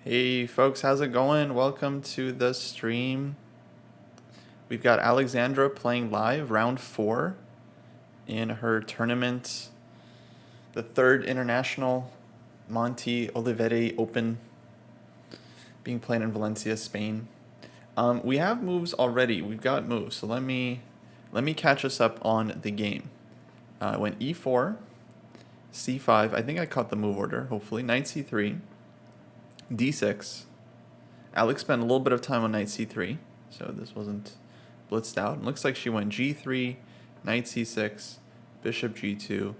Hey folks, how's it going? Welcome to the stream. We've got Alexandra playing live round 4 in her tournament, the 3rd International Monteolivete Open, being played in Valencia, Spain. We have moves already. We've got moves, so let me catch us up on the game. I went e4, c5. I think I caught the move order, hopefully. Knight c3, d6. Alex spent a little bit of time on knight c3, so this wasn't blitzed out. It looks like she went g3, knight c6, bishop g2,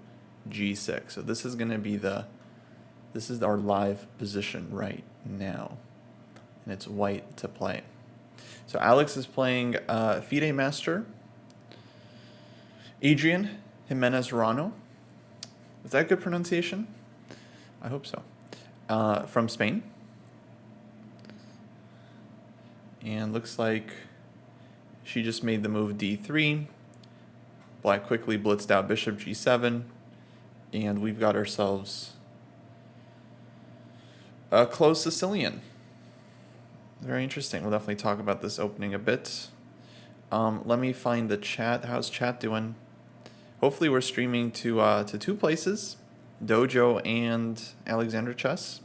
g6. So this is going to be this is our live position right now, and it's white to play. So Alex is playing FIDE Master Adrian Jimenez Rano. Is that good pronunciation? I hope so. From Spain. And looks like she just made the move d3. Black quickly blitzed out bishop g7. And we've got ourselves a closed Sicilian. Very interesting. We'll definitely talk about this opening a bit. Let me find the chat. How's chat doing? Hopefully we're streaming to 2 places, Dojo and Alexandra Chess.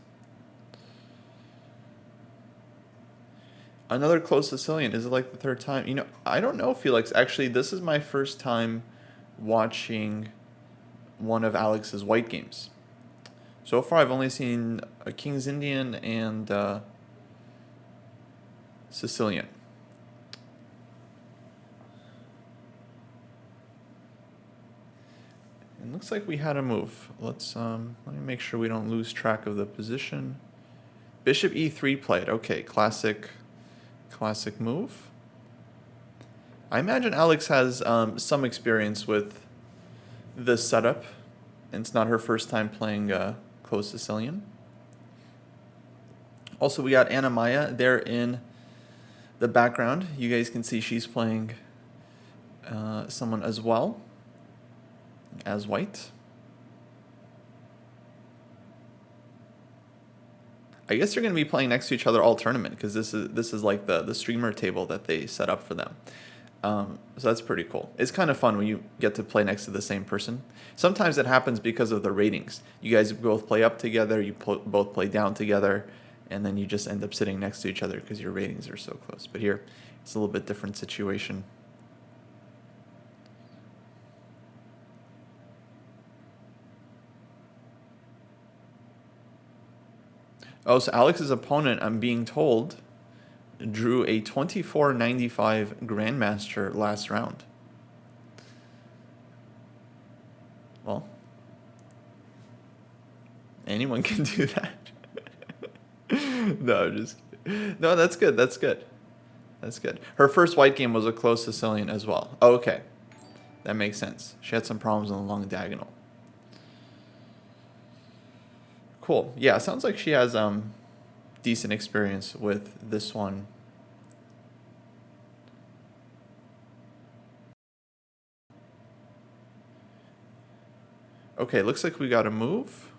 Another close Sicilian. Is it like the 3rd time? You know, I don't know, Felix. Actually, this is my first time watching one of Alex's white games. So far, I've only seen a King's Indian and Sicilian. It looks like we had a move. Let me make sure we don't lose track of the position. Bishop e3 played. Okay, classic move. I imagine Alex has some experience with this setup, and it's not her first time playing closed Sicilian. Also, we got Anna Maya there in the background. You guys can see she's playing someone as well as white. I guess they're going to be playing next to each other all tournament, because this is like the streamer table that they set up for them. So that's pretty cool. It's kind of fun when you get to play next to the same person. Sometimes it happens because of the ratings. You guys both play up together, you both play down together, and then you just end up sitting next to each other because your ratings are so close. But here, it's a little bit different situation. Oh, so Alex's opponent, I'm being told, drew a 24.95 Grandmaster last round. Well, anyone can do that. No, just kidding. No, that's good. That's good. That's good. Her first white game was a closed Sicilian as well. Oh, okay. That makes sense. She had some problems on the long diagonal. Cool. Yeah, sounds like she has decent experience with this one. Okay, looks like we got a move.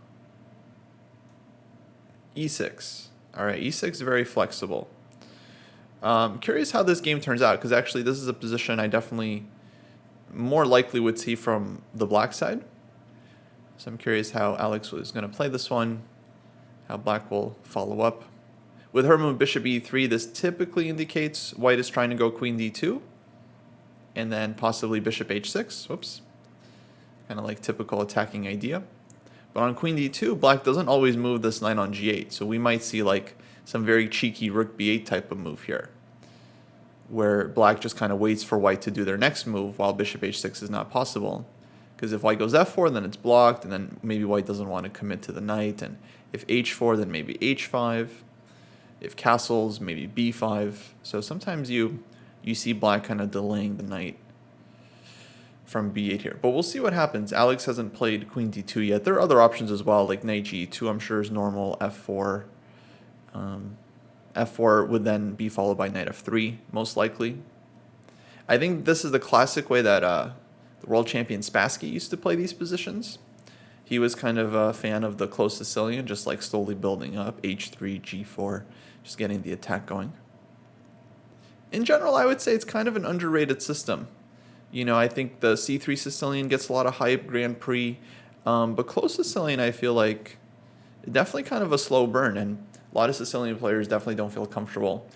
e6. All right, e6 is very flexible. Curious how this game turns out, because actually this is a position I definitely more likely would see from the black side. So I'm curious how Alex was going to play this one, how black will follow up. With her move bishop e3, this typically indicates white is trying to go queen d2, and then possibly bishop h6. Whoops. Kind of like typical attacking idea. But on queen d2, black doesn't always move this knight on g8, so we might see like some very cheeky rook b8 type of move here, where black just kind of waits for white to do their next move while bishop h6 is not possible. Because if white goes f4, then it's blocked, and then maybe white doesn't want to commit to the knight. And if h4, then maybe h5. If castles, maybe b5. So sometimes you see black kind of delaying the knight from b8 here. But we'll see what happens. Alex hasn't played queen d2 yet. There are other options as well, like knight g2, I'm sure is normal, f4. F4 would then be followed by knight f3, most likely. I think this is the classic way that the world champion Spassky used to play these positions. he was kind of a fan of the close Sicilian, just like slowly building up, h3, g4, just getting the attack going. In general, I would say it's kind of an underrated system. You know, I think the c3 Sicilian gets a lot of hype, Grand Prix, but close Sicilian, I feel like definitely kind of a slow burn, and a lot of Sicilian players definitely don't feel comfortable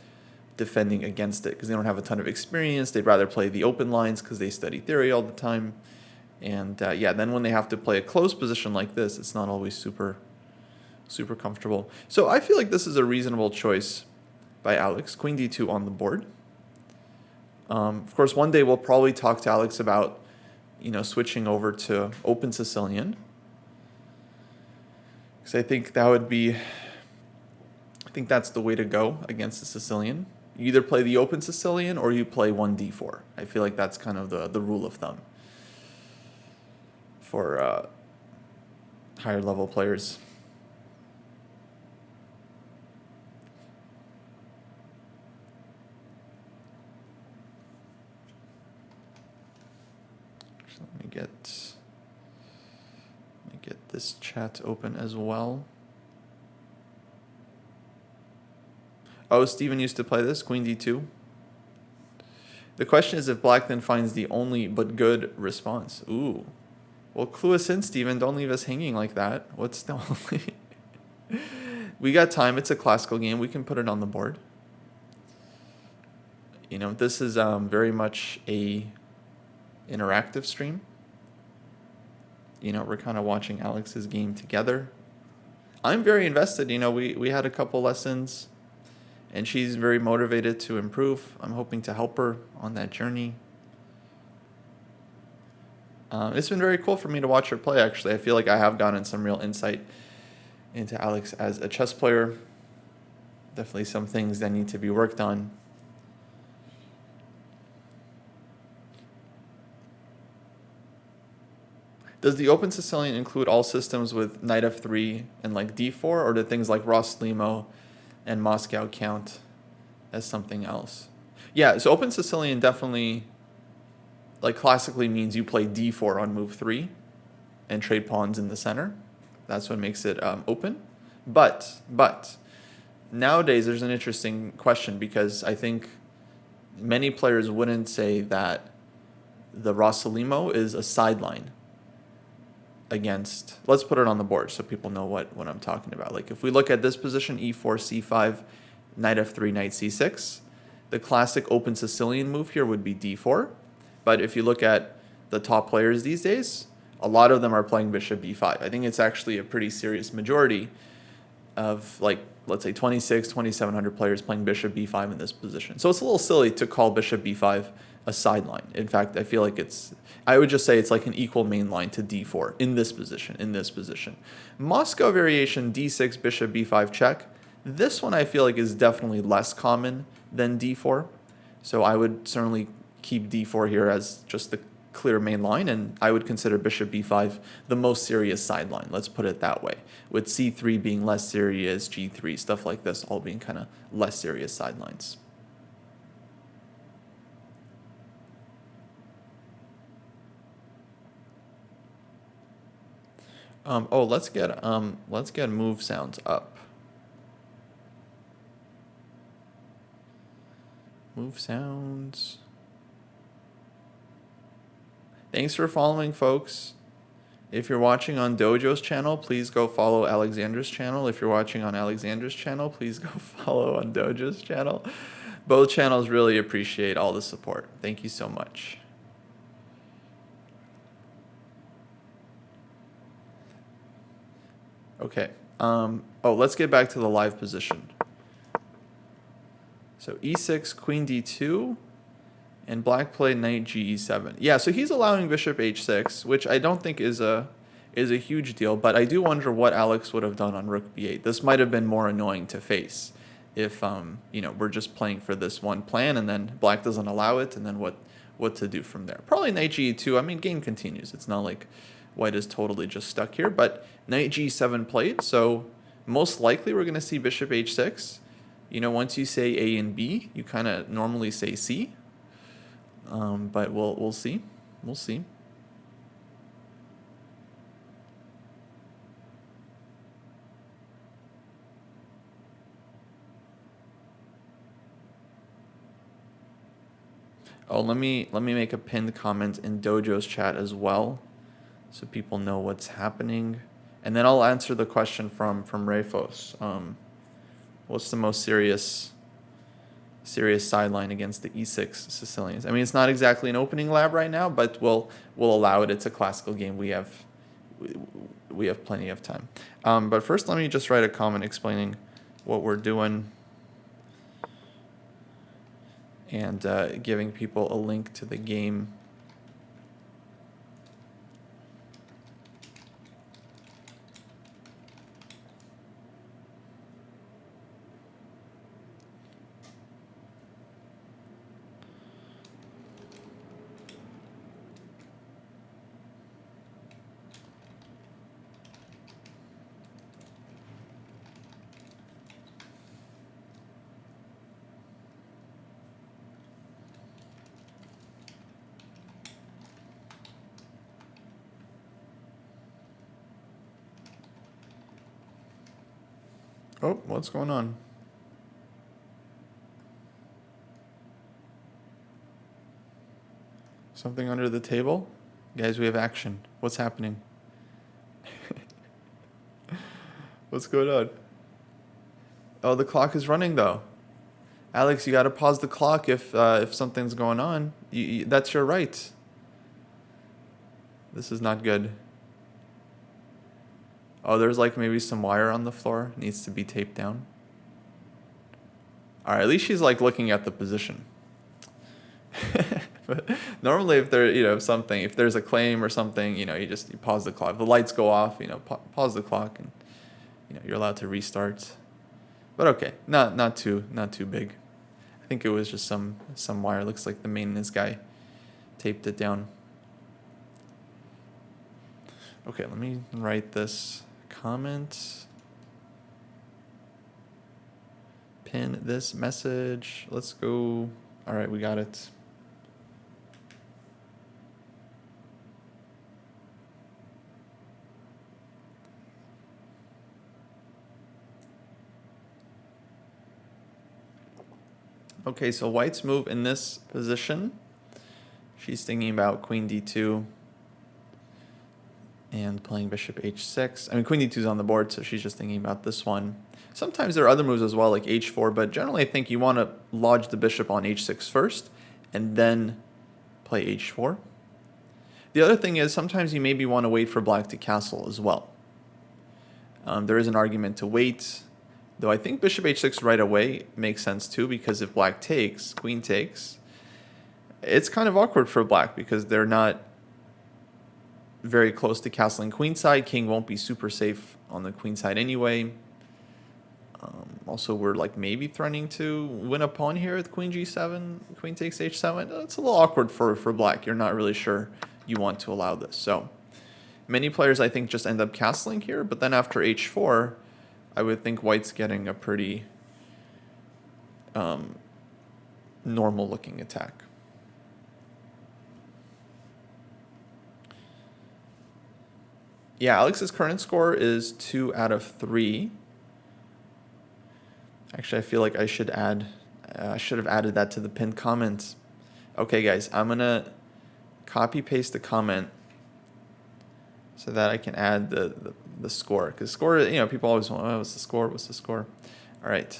defending against it because they don't have a ton of experience. They'd rather play the open lines because they study theory all the time. And yeah, then when they have to play a close position like this, it's not always super comfortable. So I feel like this is a reasonable choice by Alex. Queen d2 on the board. Of course, one day we'll probably talk to Alex about, you know, switching over to open Sicilian. Because I think that would be, I think that's the way to go against the Sicilian. You either play the open Sicilian or you play 1d4. I feel like that's kind of the rule of thumb for higher level players. Let me get this chat open as well. Oh, Steven used to play this, Queen d2. The question is if black then finds the only but good response. Ooh. Well, clue us in, Steven. Don't leave us hanging like that. What's the only... We got time. It's a classical game. We can put it on the board. You know, this is very much a interactive stream. You know, we're kind of watching Alex's game together. I'm very invested. You know, we had a couple lessons, and she's very motivated to improve. I'm hoping to help her on that journey. It's been very cool for me to watch her play, actually. I feel like I have gotten some real insight into Alex as a chess player. Definitely some things that need to be worked on. Does the open Sicilian include all systems with knight f3 and like d4, or do things like Ross-Limo and Moscow count as something else? Yeah, so open Sicilian definitely, like, classically means you play d4 on move 3 and trade pawns in the center. That's what makes it open. But nowadays there's an interesting question, because I think many players wouldn't say that the Ross-Limo is a sideline against, let's put it on the board so people know what I'm talking about. Like if we look at this position, e4, c5, knight f3, knight c6, the classic open Sicilian move here would be d4. But if you look at the top players these days, a lot of them are playing bishop b5. I think it's actually a pretty serious majority of, like, let's say 2,700 players playing bishop b5 in this position. So it's a little silly to call bishop b5 a sideline. In fact, I feel like I would just say it's like an equal main line to d4 in this position. Moscow variation d6, bishop b5 check. This one I feel like is definitely less common than d4. So I would certainly keep d4 here as just the clear main line, and I would consider bishop b5 the most serious sideline. Let's put it that way. With c3 being less serious, g3, stuff like this all being kind of less serious sidelines. Let's get move sounds up. Move sounds. Thanks for following, folks. If you're watching on Dojo's channel, please go follow Alexander's channel. If you're watching on Alexander's channel, please go follow on Dojo's channel. Both channels really appreciate all the support. Thank you so much. Okay. Let's get back to the live position. So e6, queen d2, and black played knight ge7. Yeah, so he's allowing bishop h6, which I don't think is a huge deal, but I do wonder what Alex would have done on rook b8. This might have been more annoying to face if we're just playing for this one plan and then black doesn't allow it, and then what to do from there. Probably knight ge2. I mean, game continues. It's not like white is totally just stuck here, but knight g7 played, so most likely we're going to see bishop h6. Once you say A and B, you kind of normally say C. But we'll see. We'll see. Oh, let me make a pinned comment in Dojo's chat as well, so people know what's happening, and then I'll answer the question from Rayfos. What's the most serious sideline against the e6 Sicilians? I mean, it's not exactly an opening lab right now, but we'll allow it. It's a classical game. We have plenty of time. But first, let me just write a comment explaining what we're doing and giving people a link to the game. Oh, what's going on? Something under the table? Guys, we have action. What's happening? What's going on? Oh, the clock is running though. Alex, you got to pause the clock if something's going on. That's your right. This is not good. Oh, there's like maybe some wire on the floor. Needs to be taped down. All right, at least she's like looking at the position. But normally if there, if there's a claim or something, you pause the clock. If the lights go off, pause the clock and, you're allowed to restart. But okay, not too big. I think it was just some wire. Looks like the maintenance guy taped it down. Okay, let me write this comment. Pin this message. Let's go. All right, we got it. Okay, so white's move in this position. She's thinking about queen d2 and playing bishop h6. I mean, queen d2 is on the board, so she's just thinking about this one. Sometimes there are other moves as well, like h4, but generally I think you want to lodge the bishop on h6 first and then play h4. The other thing is sometimes you maybe want to wait for black to castle as well. There is an argument to wait, though I think bishop h6 right away makes sense too, because if black takes, queen takes, it's kind of awkward for black because they're not very close to castling queenside. King won't be super safe on the queen side anyway. Also, we're like maybe threatening to win a pawn here with queen g7, queen takes h7. It's a little awkward for black. You're not really sure you want to allow this. So many players, I think, just end up castling here. But then after h4, I would think white's getting a pretty normal-looking attack. Yeah, Alex's current score is 2 out of 3. Actually, I feel like I should have added that to the pinned comment. Okay, guys, I'm going to copy-paste the comment so that I can add the score. Because score, people always want, oh, what's the score? What's the score? All right.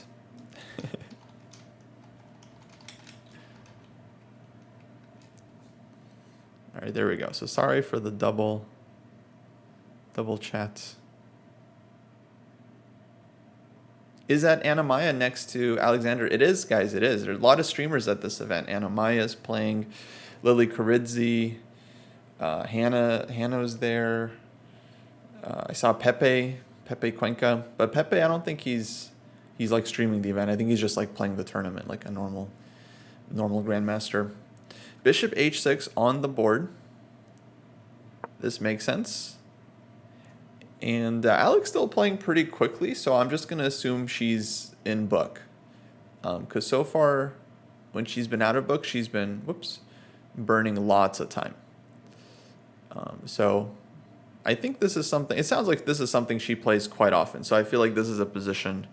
All right, there we go. So sorry for the double chat. Is that Anna Maya next to Alexander? It is, guys, it is. There's a lot of streamers at this event. Anna Maya is playing, Lily Caridzi, Hannah's there. I saw Pepe Cuenca, but Pepe, I don't think he's like streaming the event. I think he's just like playing the tournament like a normal grandmaster. Bishop h6 on the board. This makes sense. And Alex still playing pretty quickly, so I'm just going to assume she's in book. Because so far, when she's been out of book, she's been, burning lots of time. So I think this is something, it sounds like this is something she plays quite often. So I feel like this is a position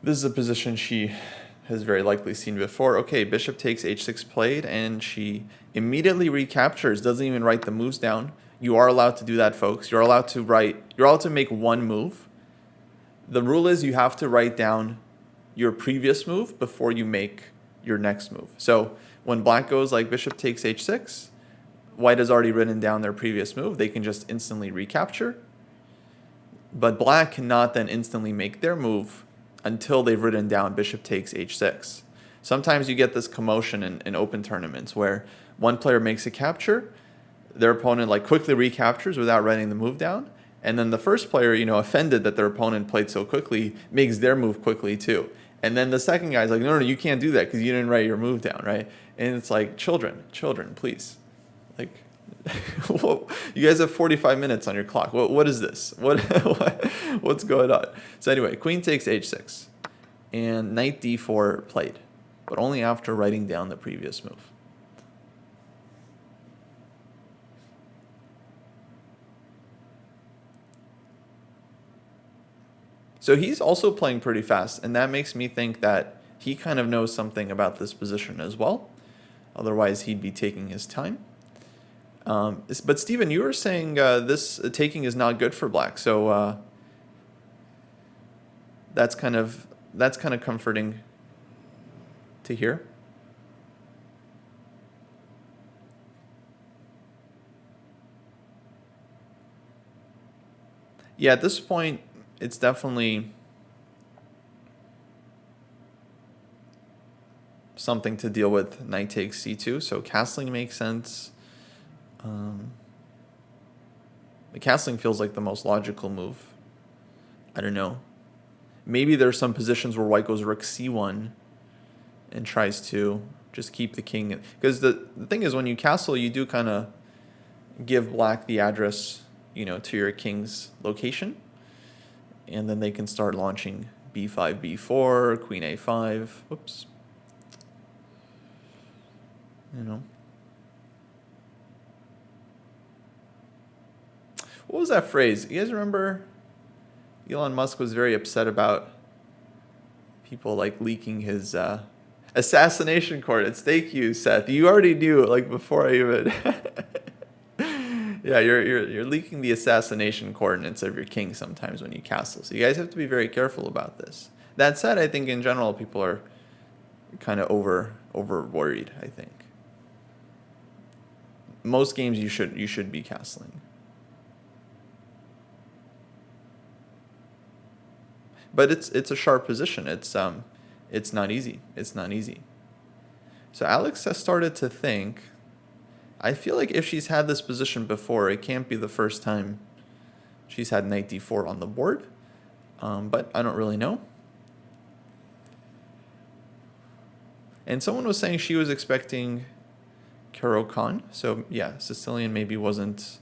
This is a position she has very likely seen before. Okay, bishop takes h6 played, and she immediately recaptures, doesn't even write the moves down. You are allowed to do that, folks. You're allowed to make one move. The rule is you have to write down your previous move before you make your next move. So when black goes like bishop takes h6, white has already written down their previous move. They can just instantly recapture. But black cannot then instantly make their move until they've written down bishop takes h6. Sometimes you get this commotion in open tournaments where one player makes a capture, their opponent like quickly recaptures without writing the move down, and then the first player, offended that their opponent played so quickly, makes their move quickly too. And then the second guy's like, no, you can't do that because you didn't write your move down, right? And it's like, children, please. Like, you guys have 45 minutes on your clock. What is this? What's going on? So anyway, queen takes h6, and knight d4 played, but only after writing down the previous move. So he's also playing pretty fast, and that makes me think that he kind of knows something about this position as well. Otherwise, he'd be taking his time. But Steven, you were saying this taking is not good for black, so that's kind of comforting to hear. Yeah, at this point, it's definitely something to deal with. Knight takes c2, so castling makes sense. The castling feels like the most logical move. I don't know. Maybe there's some positions where white goes rook c1 and tries to just keep the king. Because the thing is, when you castle, you do kind of give black the address, to your king's location. And then they can start launching b5, b4, queen a5. Whoops. What was that phrase? You guys remember Elon Musk was very upset about people like leaking his assassination coordinates. Thank you, Seth. You already knew before I even Yeah, you're leaking the assassination coordinates of your king sometimes when you castle. So you guys have to be very careful about this. That said, I think in general people are kind of over worried, I think. Most games you should be castling. But it's a sharp position. It's not easy. It's not easy. So Alex has started to think, I feel like if she's had this position before, it can't be the first time she's had knight d4 on the board. But I don't really know. And someone was saying she was expecting Caro-Kann. So yeah, Sicilian maybe wasn't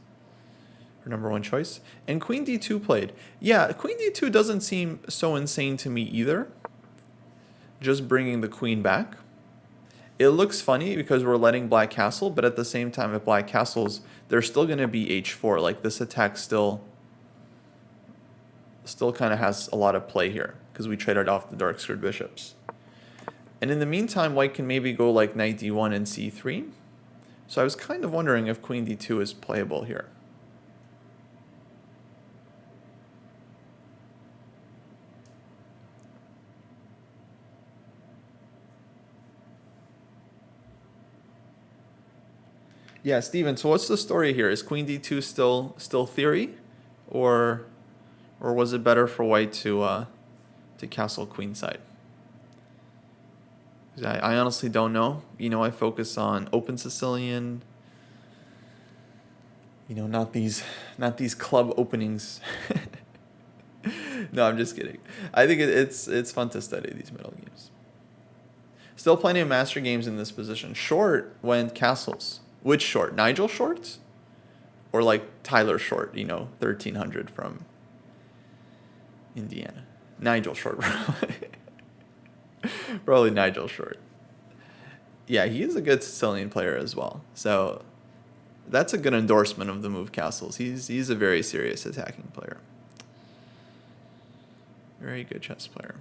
her number one choice. And queen d2 played. Yeah, queen d2 doesn't seem so insane to me either. Just bringing the queen back. It looks funny because we're letting black castle, but at the same time, if black castles, there's still going to be h4. Like this attack still kind of has a lot of play here because we traded off the dark squared bishops. And in the meantime, white can maybe go like knight d1 and c3. So I was kind of wondering if queen d2 is playable here. Yeah, Steven, so what's the story here? Is queen d2 still theory? Or was it better for white to castle queenside? I honestly don't know. I focus on open Sicilian. Not these club openings. No, I'm just kidding. I think it's fun to study these middle games. Still plenty of master games in this position. Short went castles. Which Short? Nigel Short? Or like Tyler Short, 1300 from Indiana. Nigel Short, probably. Probably Nigel Short. Yeah, he is a good Sicilian player as well. So that's a good endorsement of the move castles. He's a very serious attacking player. Very good chess player.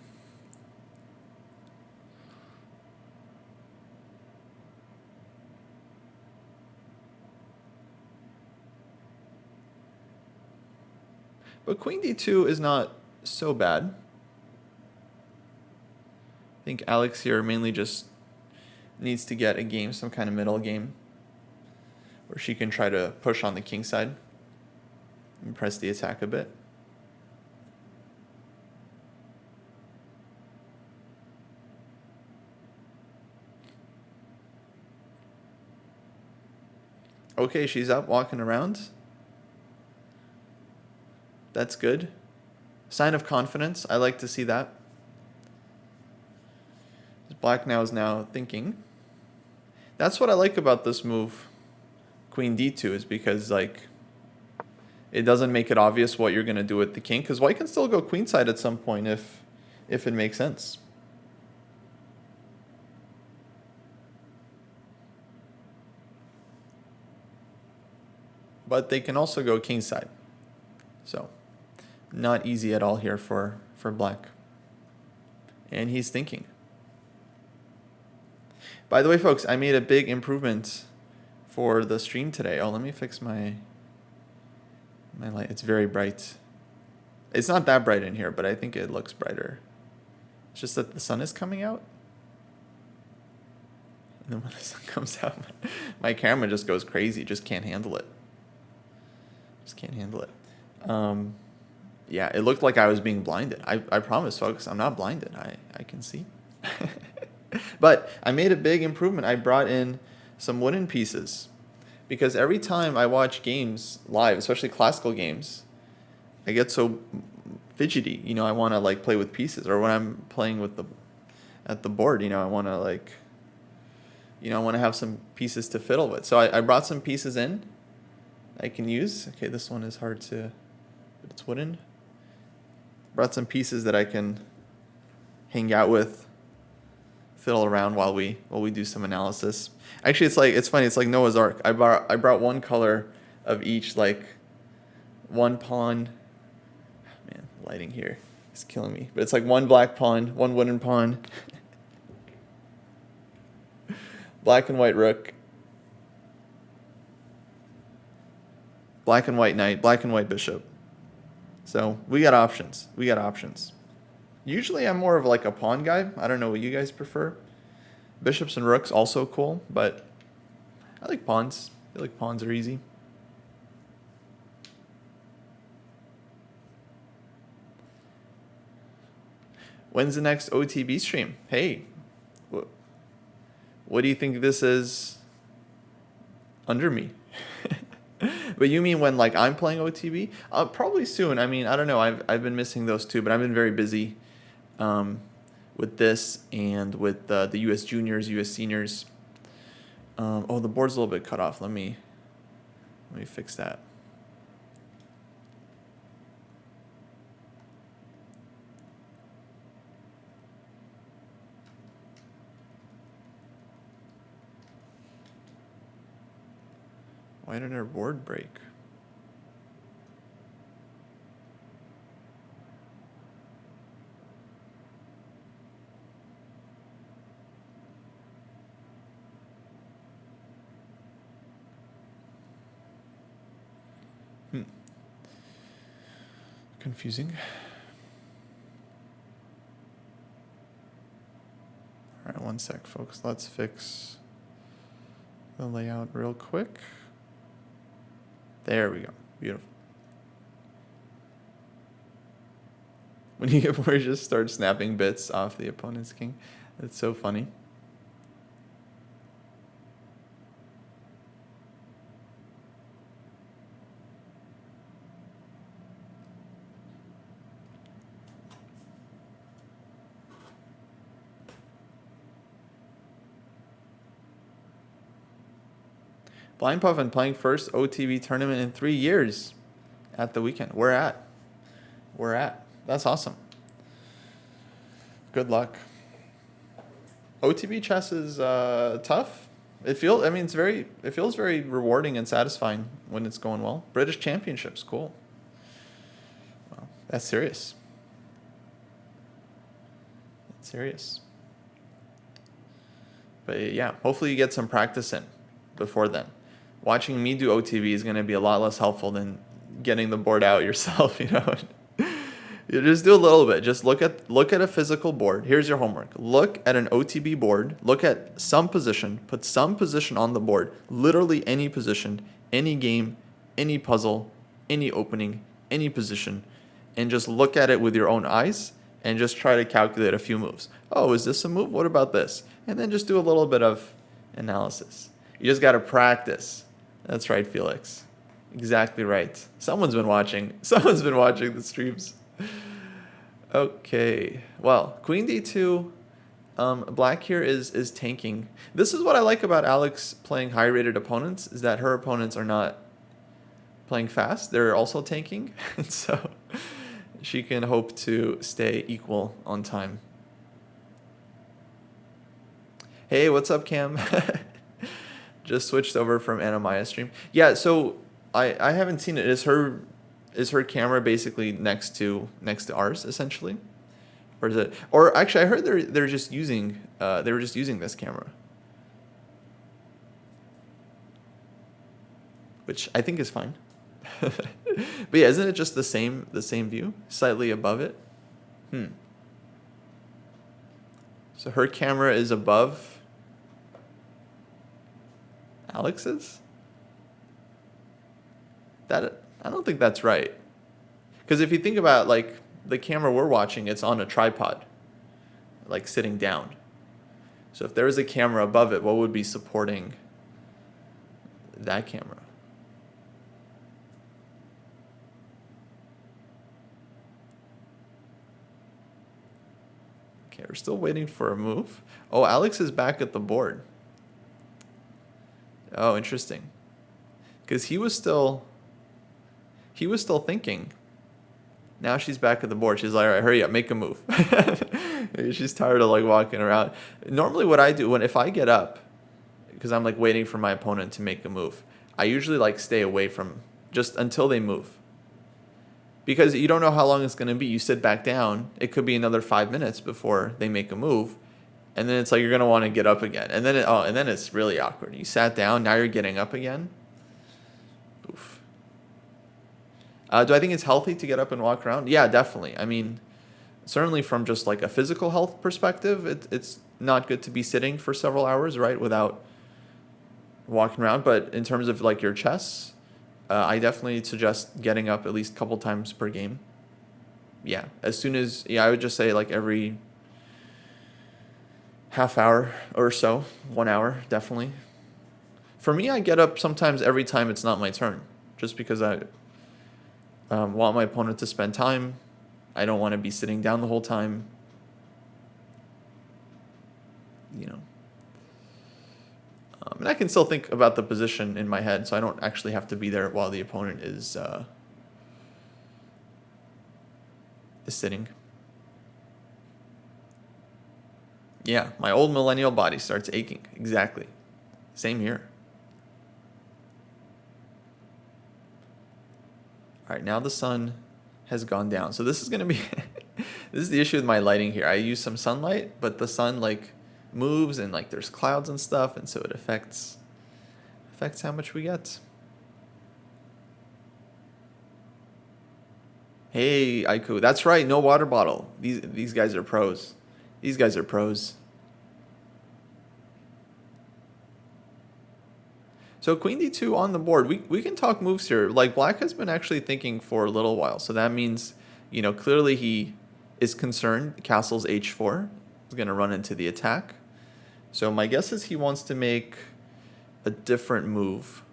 But queen d2 is not so bad. I think Alex here mainly just needs to get a game, some kind of middle game, where she can try to push on the king side and press the attack a bit. Okay, she's up walking around. That's good. Sign of confidence. I like to see that. Black now is thinking. That's what I like about this move, queen d2, is because like it doesn't make it obvious what you're going to do with the king, because white can still go queenside at some point if it makes sense. But they can also go kingside. So not easy at all here for black. And he's thinking. By the way, folks, I made a big improvement for the stream today. Oh, let me fix my light. It's very bright. It's not that bright in here, but I think it looks brighter. It's just that the sun is coming out. And then when the sun comes out, my camera just goes crazy. Just can't handle it. Yeah, it looked like I was being blinded. I promise, folks, I'm not blinded. I can see. But I made a big improvement. I brought in some wooden pieces, because every time I watch games live, especially classical games, I get so fidgety. You know, I want to like play with pieces, or when I'm playing with at the board, you know, I want to like, you know, I want to have some pieces to fiddle with. So I brought some pieces in I can use. Okay, this one is hard to, but it's wooden. Brought some pieces that I can hang out with, fiddle around while we do some analysis. Actually, it's funny. It's like Noah's Ark. I brought one color of each, like one pawn. Man, lighting here is killing me. But it's like one black pawn, one wooden pawn, black and white rook, black and white knight, black and white bishop. So we got options. Usually I'm more of like a pawn guy. I don't know what you guys prefer. Bishops and rooks also cool, but I like pawns. I feel like pawns are easy. When's the next OTB stream? Hey, what do you think this is under me? But you mean when like I'm playing OTB? Probably soon. I mean, I don't know. I've been missing those too, but I've been very busy with this and with the U.S. juniors, U.S. seniors. Oh, the board's a little bit cut off. Let me fix that. Why did our board break? Confusing. All right, one sec, folks. Let's fix the layout real quick. There we go. Beautiful. When you get bored, just start snapping bits off the opponent's king. That's so funny. Blind Puff and playing first OTB tournament in 3 years at the weekend. We're at. That's awesome. Good luck. OTB chess is tough. It feels very rewarding and satisfying when it's going well. British Championships, cool. Well, that's serious. But yeah, hopefully you get some practice in before then. Watching me do OTB is going to be a lot less helpful than getting the board out yourself, you know. You just do a little bit. Just look at a physical board. Here's your homework. Look at an OTB board. Look at some position. Put some position on the board. Literally any position, any game, any puzzle, any opening, any position, and just look at it with your own eyes and just try to calculate a few moves. Oh, is this a move? What about this? And then just do a little bit of analysis. You just got to practice. That's right, Felix. Exactly right. Someone's been watching. Someone's been watching the streams. Okay. Well, Queen D2. Black here is tanking. This is what I like about Alex playing high-rated opponents, is that her opponents are not playing fast. They're also tanking. And so she can hope to stay equal on time. Hey, what's up, Cam? Just switched over from Anamaya's stream. Yeah, so I haven't seen it. Is her camera basically next to ours essentially, or is it? Or actually, I heard they're just using they were just using this camera, which I think is fine. But yeah, isn't it just the same view, slightly above it? So her camera is above Alex's? That, I don't think that's right. Because if you think about like the camera we're watching, it's on a tripod, like sitting down. So if there is a camera above it, what would be supporting that camera? Okay, we're still waiting for a move. Oh, Alex is back at the board. Oh, interesting. Because he was still thinking. Now she's back at the board. She's like, all right, hurry up, make a move. Maybe she's tired of like walking around. Normally what I do if I get up, because I'm like waiting for my opponent to make a move, I usually like stay away from just until they move. Because you don't know how long it's going to be. You sit back down. It could be another 5 minutes before they make a move. And then it's like you're going to want to get up again. And then it's really awkward. You sat down, now you're getting up again. Oof. Do I think it's healthy to get up and walk around? Yeah, definitely. I mean, certainly from just like a physical health perspective, it's not good to be sitting for several hours, right, without walking around. But in terms of like your chess, I definitely suggest getting up at least a couple times per game. Yeah, I would just say like every half hour or so, 1 hour, definitely. For me, I get up sometimes every time it's not my turn, just because I want my opponent to spend time. I don't want to be sitting down the whole time. You know. And I can still think about the position in my head, so I don't actually have to be there while the opponent is sitting. Yeah, my old millennial body starts aching. Exactly. Same here. All right, now the sun has gone down. So this is going to be, this is the issue with my lighting here. I use some sunlight, but the sun like moves and like there's clouds and stuff, and so it affects how much we get. Hey, Aiku, that's right, no water bottle. These guys are pros. These guys are pros. So queen d2 on the board. We can talk moves here. Like black has been actually thinking for a little while. So that means, you know, clearly he is concerned. Castle's h4 is going to run into the attack. So my guess is he wants to make a different move.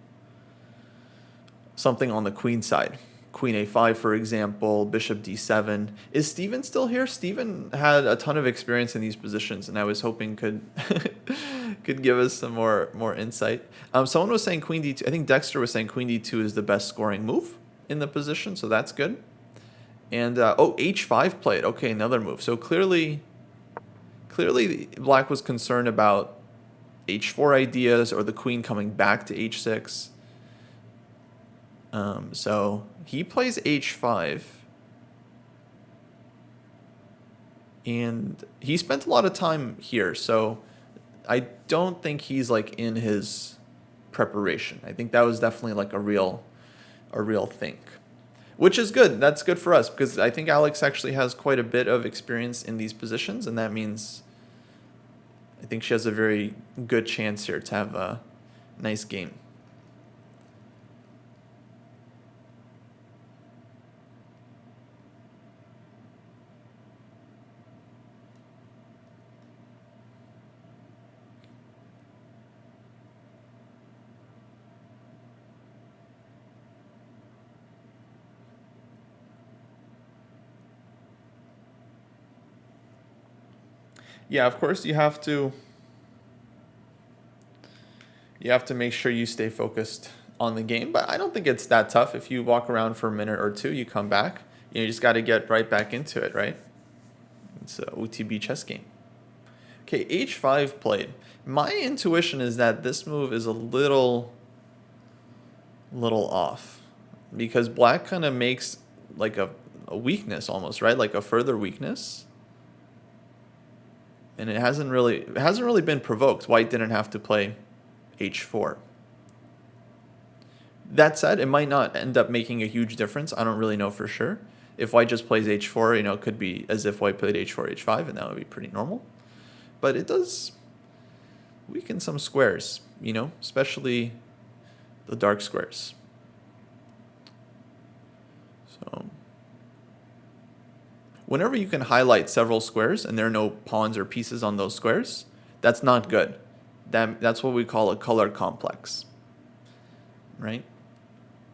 Something on the queen side. Queen a5, for example, bishop d7. Is Steven still here? Steven had a ton of experience in these positions, and I was hoping could give us some more insight. Someone was saying queen d2. I think Dexter was saying queen d2 is the best scoring move in the position, so that's good. And h5 played. Okay, another move. So clearly black was concerned about h4 ideas or the queen coming back to h6. So he plays h5, and he spent a lot of time here, so I don't think he's like in his preparation. I think that was definitely like a real think. which is good. That's good for us because I think Alex actually has quite a bit of experience in these positions, and that means I think she has a very good chance here to have a nice game. Yeah, of course you have to make sure you stay focused on the game, but I don't think it's that tough. If you walk around for a minute or two, you come back. You just got to get right back into it, right? It's a OTB chess game. Okay, h5 played. My intuition is that this move is a little off because black kind of makes like a weakness almost, right? Like a further weakness. And it hasn't really been provoked. White didn't have to play h4. That said, it might not end up making a huge difference. I don't really know for sure. If white just plays h4, it could be as if white played h4, h5, and that would be pretty normal. But it does weaken some squares, especially the dark squares. So whenever you can highlight several squares and there are no pawns or pieces on those squares, that's not good. That's what we call a color complex, right?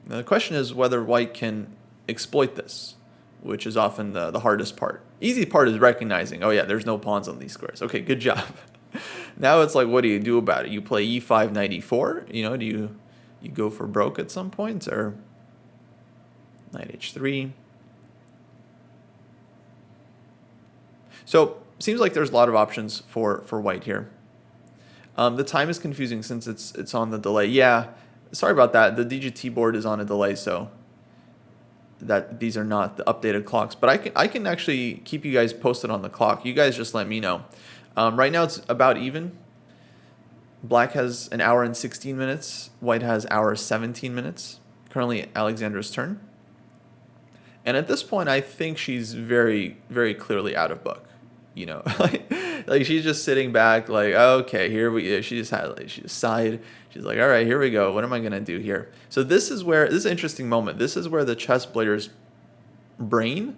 Now the question is whether white can exploit this, which is often the hardest part. Easy part is recognizing, oh yeah, there's no pawns on these squares. Okay, good job. Now it's like, what do you do about it? You play e5, knight e4. Do you go for broke at some point, or knight h3? So seems like there's a lot of options for white here. The time is confusing since it's on the delay. Yeah, sorry about that. The DGT board is on a delay, so that these are not the updated clocks. But I can actually keep you guys posted on the clock. You guys just let me know. Right now it's about even. Black has an hour and 16 minutes. White has hour 17 minutes. Currently Alexandra's turn. And at this point, I think she's very, very clearly out of book. Like she's just sitting back, like, okay, here we. She just sighed. She's like, all right, here we go. What am I gonna do here? So this is an interesting moment. This is where the chess player's brain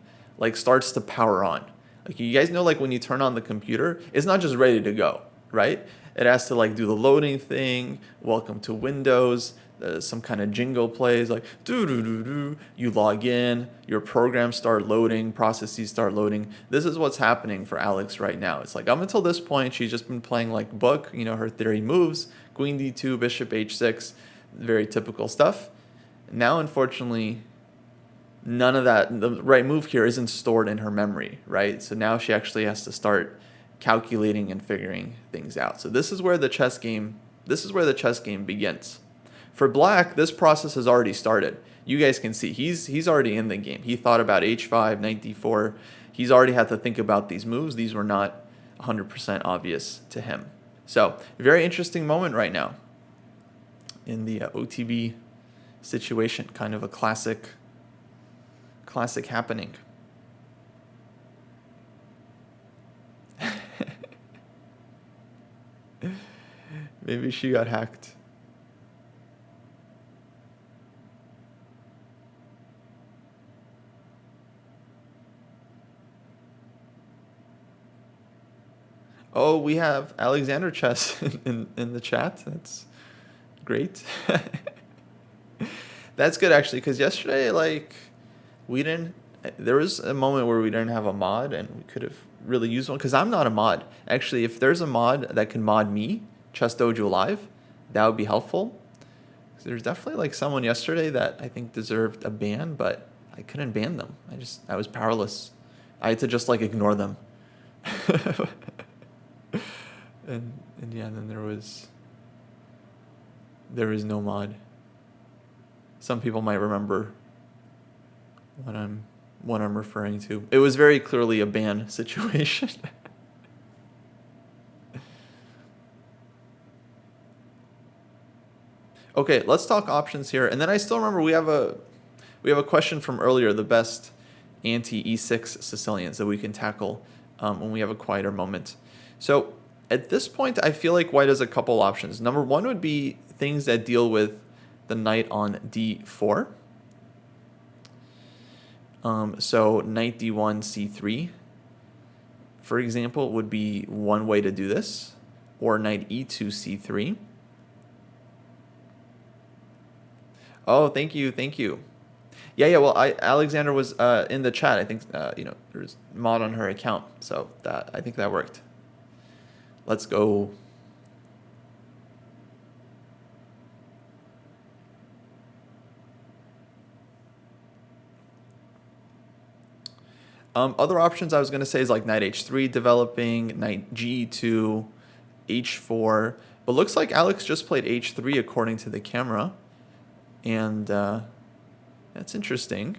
starts to power on. Like you guys know, like when you turn on the computer, it's not just ready to go, right? It has to do the loading thing. Welcome to Windows. Some kind of jingle plays like do do do do. You log in, your programs start loading, processes start loading. This is what's happening for Alex right now. It's like up until this point, she's just been playing book, her theory moves, queen d2, bishop h6, very typical stuff. Now, unfortunately, none of that. The right move here isn't stored in her memory, right? So now she actually has to start calculating and figuring things out. So this is where the chess game begins. For black, this process has already started. You guys can see he's already in the game. He thought about h5, knight d4. He's already had to think about these moves. These were not 100% obvious to him. So very interesting moment right now in the OTB situation. Kind of a classic happening. Maybe she got hacked. Oh, we have Alexander Chess in the chat. That's great. That's good, actually, because yesterday, there was a moment where we didn't have a mod, and we could have really used one, because I'm not a mod. Actually, if there's a mod that can mod me, chessdojolive, that would be helpful. There's definitely, someone yesterday that I think deserved a ban, but I couldn't ban them. I was powerless. I had to just, ignore them. And yeah, then there was no mod. Some people might remember what I'm referring to. It was very clearly a ban situation. Okay, let's talk options here. And then I still remember we have we have a question from earlier, the best anti-e6 Sicilians that we can tackle when we have a quieter moment. So at this point, I feel like white has a couple options. Number one would be things that deal with the knight on d4. So knight d1, c3, for example, would be one way to do this, or knight e2, c3. Oh, thank you, thank you. Yeah. Well, Alexander was in the chat. I think there's mod on her account, so I think that worked. Let's go. Other options I was going to say is like knight h3 developing, knight g2, h4. But looks like Alex just played h3 according to the camera. And that's interesting.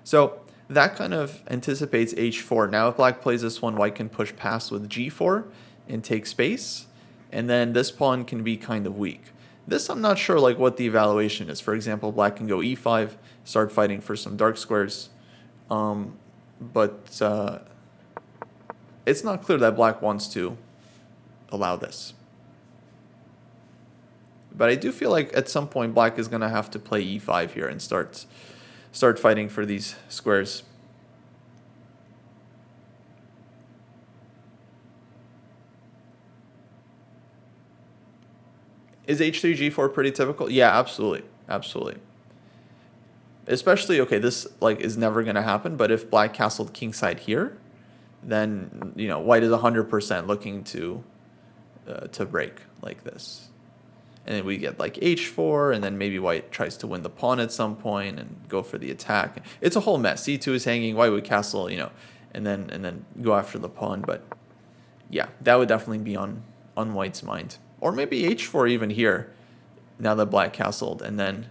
So that kind of anticipates h4. Now if black plays this one, white can push past with g4 and take space. And then this pawn can be kind of weak. This I'm not sure like what the evaluation is. For example, black can go e5, start fighting for some dark squares. But it's not clear that black wants to allow this. But I do feel like at some point black is going to have to play e5 here and start fighting for these squares. Is h3, g4 pretty typical? Yeah, absolutely. Absolutely. Especially, okay, this like is never going to happen, but if black castled kingside here, then, white is 100% looking to break like this. And then we get like h4, and then maybe white tries to win the pawn at some point and go for the attack. It's a whole mess. c2 is hanging, white would castle, and then go after the pawn. But yeah, that would definitely be on white's mind. Or maybe h4 even here, now that black castled, and then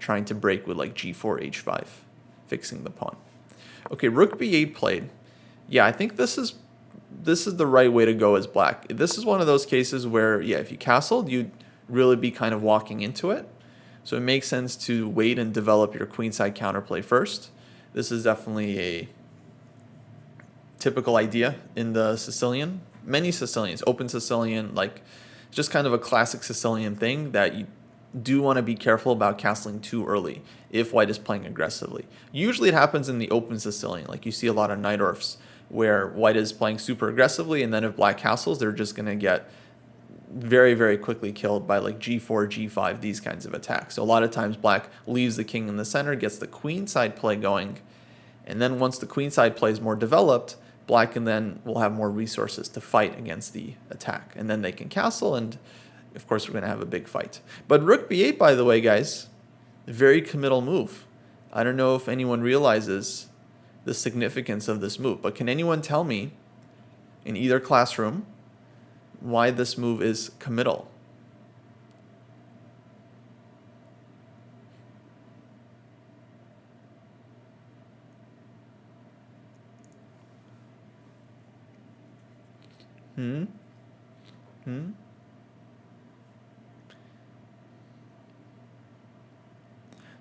trying to break with like g4, h5, fixing the pawn. Okay, rook b8 played. Yeah, I think this is the right way to go as black. This is one of those cases where, yeah, if you castled, you'd really be kind of walking into it. So it makes sense to wait and develop your queenside counterplay first. This is definitely a typical idea in the Sicilian. Many Sicilians, open Sicilian, like just kind of a classic Sicilian thing that you do want to be careful about castling too early if white is playing aggressively. Usually it happens in the open Sicilian. Like you see a lot of Najdorfs where white is playing super aggressively, and then if black castles, they're just going to get very, very quickly killed by like g4, g5, these kinds of attacks. So a lot of times black leaves the king in the center, gets the queenside play going, and then once the queenside play is more developed, black can then will have more resources to fight against the attack. And then they can castle, and of course we're going to have a big fight. But rook b8, by the way, guys, very committal move. I don't know if anyone realizes the significance of this move, but can anyone tell me in either classroom why this move is committal?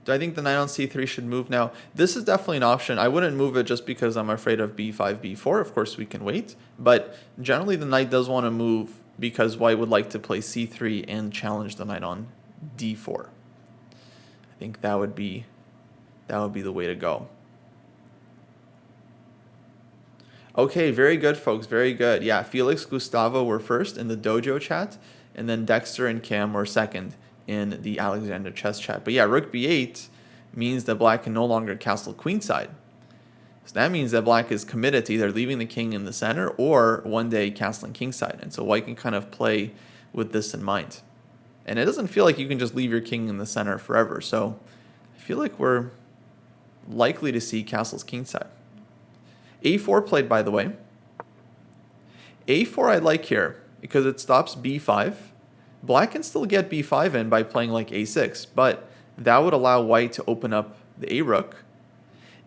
Do I think the knight on c3 should move now? This is definitely an option. I wouldn't move it just because I'm afraid of b5, b4. Of course, we can wait. But generally, the knight does want to move because white would like to play c3 and challenge the knight on d4. I think that would be the way to go. Okay, very good, folks. Very good. Yeah, Felix, Gustavo were first in the dojo chat, and then Dexter and Cam were second in the Alexander chess chat. But yeah, rook b8 means that black can no longer castle queenside. So that means that black is committed to either leaving the king in the center or one day castling kingside. And so white can kind of play with this in mind. And it doesn't feel like you can just leave your king in the center forever. So I feel like we're likely to see castles kingside. a4 played, by the way. a4 I like here because it stops b5. Black can still get b5 in by playing like a6, but that would allow white to open up the a-rook.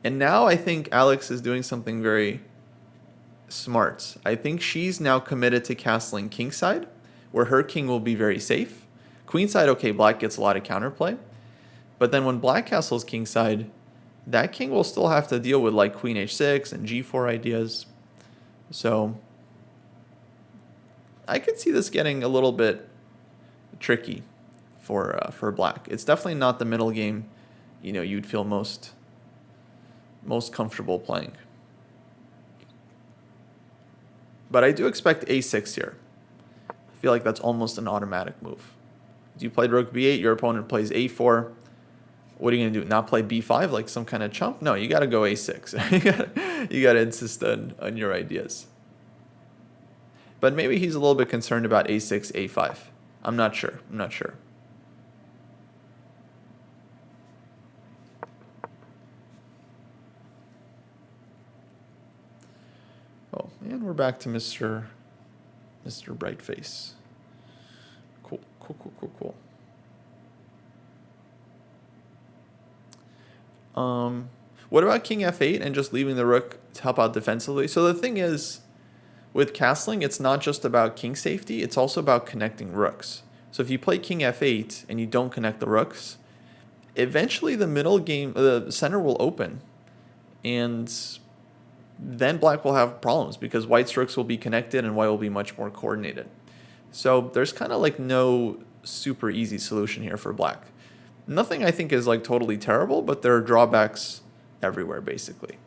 And now I think Alex is doing something very smart. I think she's now committed to castling kingside, where her king will be very safe, Queenside, okay, black gets a lot of counterplay. But then when black castles kingside, that king will still have to deal with like queen h6 and g4 ideas. So I could see this getting a little bit tricky for black. It's definitely not the middle game, you'd feel most comfortable playing. But I do expect a6 here. I feel like that's almost an automatic move. You played rook b8, your opponent plays a4. What are you going to do? Not play b5 like some kind of chump? No, you got to go a6. you got to insist on your ideas. But maybe he's a little bit concerned about a6, a5. I'm not sure. Oh, and we're back to Mr. Brightface. Cool. What about king f8 and just leaving the rook to help out defensively? So the thing is, with castling, it's not just about king safety, it's also about connecting rooks. So if you play king f8 and you don't connect the rooks, eventually the center will open, and then black will have problems because white's rooks will be connected and white will be much more coordinated. So there's kind of like no super easy solution here for black. Nothing I think is like totally terrible, but there are drawbacks everywhere basically.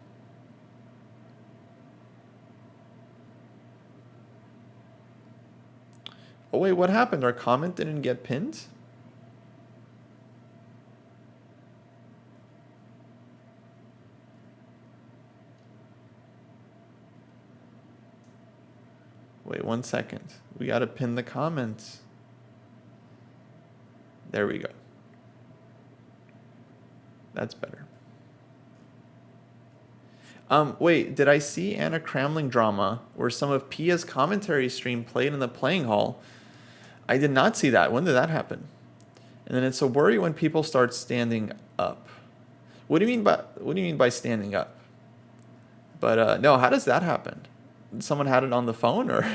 Oh wait, what happened? Our comment didn't get pinned? Wait 1 second. We gotta pin the comments. There we go. That's better. Wait, did I see Anna Cramling drama where some of Pia's commentary stream played in the playing hall? I did not see that. When did that happen? And then it's a worry when people start standing up. What do you mean by standing up? But no, how does that happen? Someone had it on the phone or?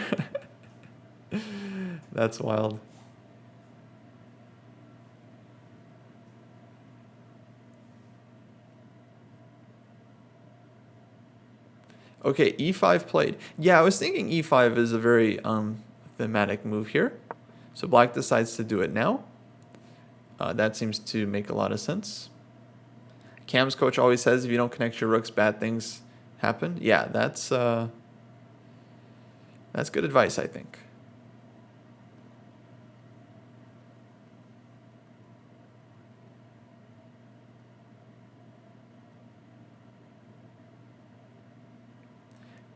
That's wild. Okay, e5 played. Yeah, I was thinking e5 is a very thematic move here. So black decides to do it now. That seems to make a lot of sense. Cam's coach always says if you don't connect your rooks, bad things happen. Yeah, that's good advice, I think.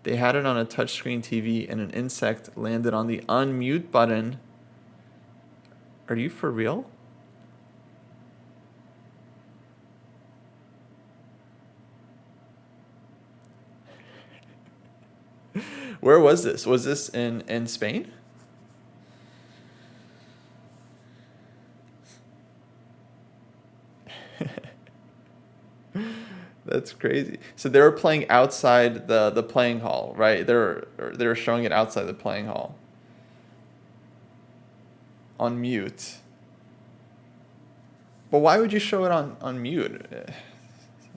They had it on a touchscreen TV and an insect landed on the unmute button. Are you for real? Where was this? Was this in Spain? That's crazy. So they were playing outside the playing hall, right? They were showing it outside the playing hall. On mute. But why would you show it on mute?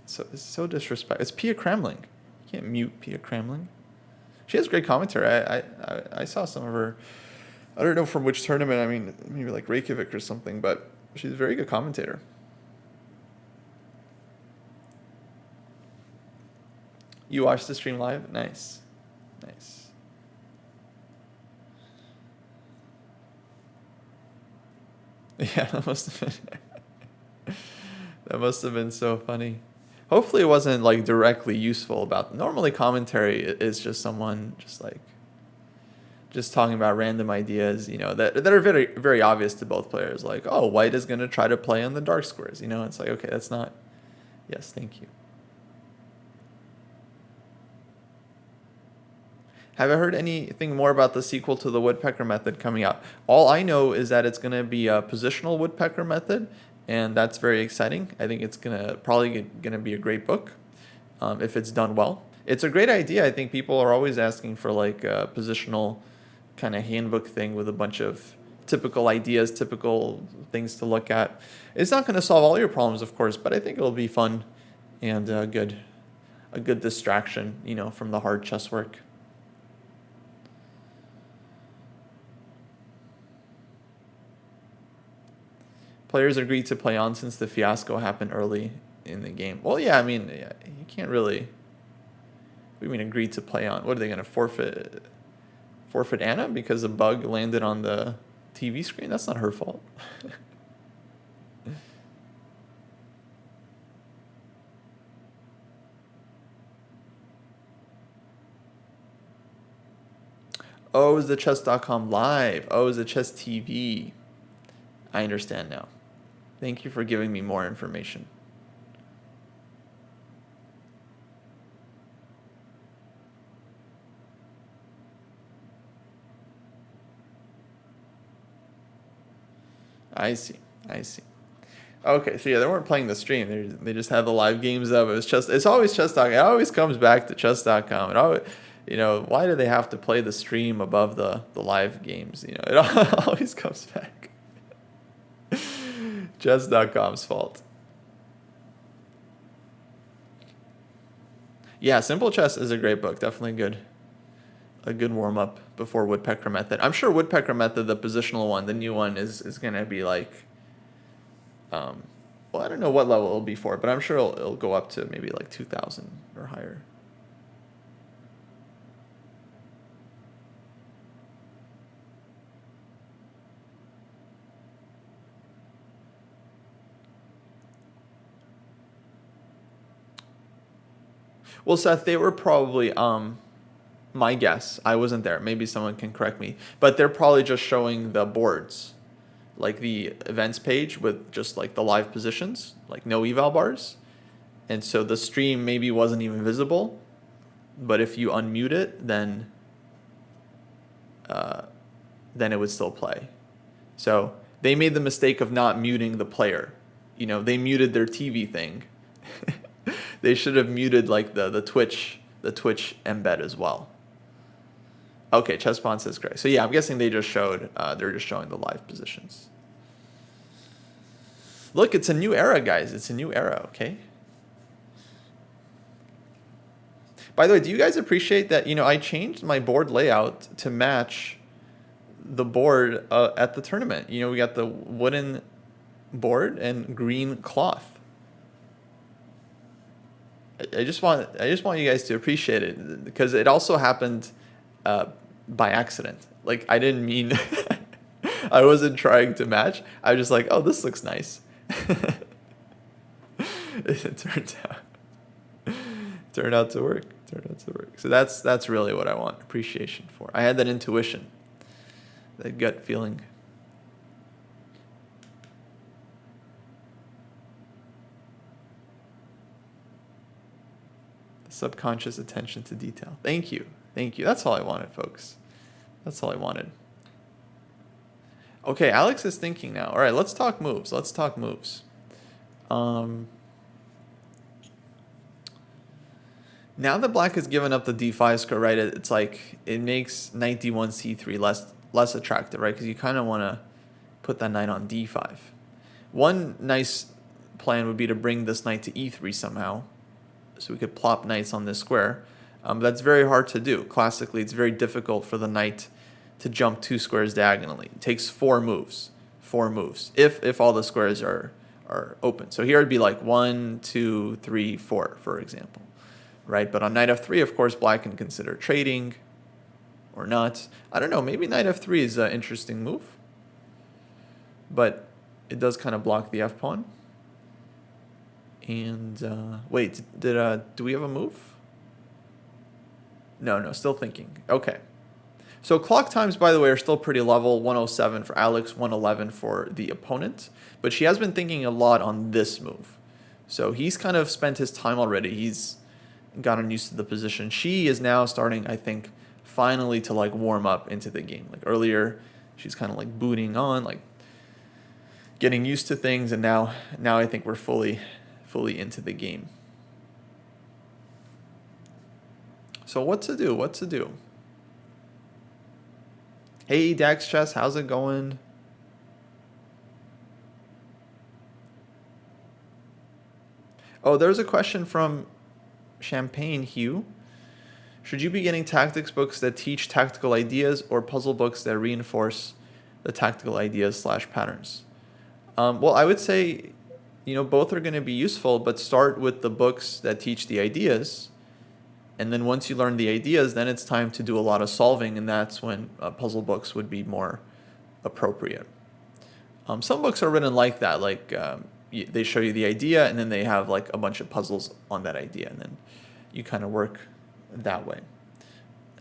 It's so disrespectful. It's Pia Kremling. You can't mute Pia Kremling. She has great commentary. I saw some of her. I don't know from which tournament. I mean, maybe like Reykjavik or something. But she's a very good commentator. You watched the stream live? Nice. Yeah, that must have been so funny. Hopefully it wasn't like directly useful about. Normally commentary is just someone just talking about random ideas, that are very, very obvious to both players. Like, oh, white is going to try to play on the dark squares. It's like, okay, that's not. Yes, thank you. Have I heard anything more about the sequel to the woodpecker method coming out? All I know is that it's going to be a positional woodpecker method, and that's very exciting. I think it's probably going to be a great book if it's done well. It's a great idea. I think people are always asking for like a positional kind of handbook thing with a bunch of typical ideas, typical things to look at. It's not going to solve all your problems, of course, but I think it'll be fun and a good distraction, from the hard chess work. Players agreed to play on since the fiasco happened early in the game. Well, yeah, I mean, yeah, you can't really. What do you mean agreed to play on? What are they going to forfeit Anna because a bug landed on the TV screen? That's not her fault. Oh, is the chess.com live? Oh, is the chess TV? I understand now. Thank you for giving me more information. I see. Okay, so yeah, they weren't playing the stream. They just had the live games up. It's always chess.com. It always comes back to chess.com. It always, why do they have to play the stream above the live games? It always comes back. Chess.com's fault. Yeah, Simple Chess is a great book. Definitely a good warm up before Woodpecker Method. I'm sure Woodpecker Method, the positional one, the new one, is gonna be like, well, I don't know what level it'll be for, but I'm sure it'll go up to maybe like 2,000 or higher. Well, Seth, they were probably, my guess, I wasn't there. Maybe someone can correct me, but they're probably just showing the boards, like the events page with just like the live positions, like no eval bars. And so the stream maybe wasn't even visible, but if you unmute it, then it would still play. So they made the mistake of not muting the player. They muted their TV thing. They should have muted like the Twitch embed as well. Okay, Chessbond says correct. So yeah, I'm guessing they're just showing the live positions. Look, it's a new era, guys. It's a new era, okay? By the way, do you guys appreciate that, I changed my board layout to match the board at the tournament? We got the wooden board and green cloth. I just want you guys to appreciate it, because it also happened by accident. Like, I didn't mean I wasn't trying to match. I was just like, oh, this looks nice. It turned out to work. So that's really what I want appreciation for. I had that intuition, that gut feeling. Subconscious attention to detail. Thank you. That's all I wanted, folks. That's all I wanted. Okay, Alex is thinking now. All right, let's talk moves. Now that black has given up the d5 square, right, it's like it makes knight d1 c3 less attractive, right? Because you kind of want to put that knight on d5. One nice plan would be to bring this knight to e3 somehow, so we could plop knights on this square. That's very hard to do. Classically, it's very difficult for the knight to jump 2 squares diagonally. It takes 4 moves. If all the squares are open. So here it'd be like 1, 2, 3, 4, for example, right? But on knight f3, of course, black can consider trading or not. I don't know. Maybe knight f3 is an interesting move, but it does kind of block the f pawn. And wait, do we have a move? No, still thinking. Okay. So clock times, by the way, are still pretty level. 107 for Alex, 111 for the opponent. But she has been thinking a lot on this move. So he's kind of spent his time already. He's gotten used to the position. She is now starting, I think, finally to like warm up into the game. Like earlier, she's kind of like booting on, like getting used to things. And now I think we're fully into the game. So what to do? Hey, Dax Chess, how's it going? Oh, there's a question from Champagne Hugh. Should you be getting tactics books that teach tactical ideas or puzzle books that reinforce the tactical ideas slash patterns? Well, I would say, both are going to be useful, but start with the books that teach the ideas. And then once you learn the ideas, then it's time to do a lot of solving, and that's when puzzle books would be more appropriate. Some books are written like that, like they show you the idea, and then they have like a bunch of puzzles on that idea, and then you kind of work that way.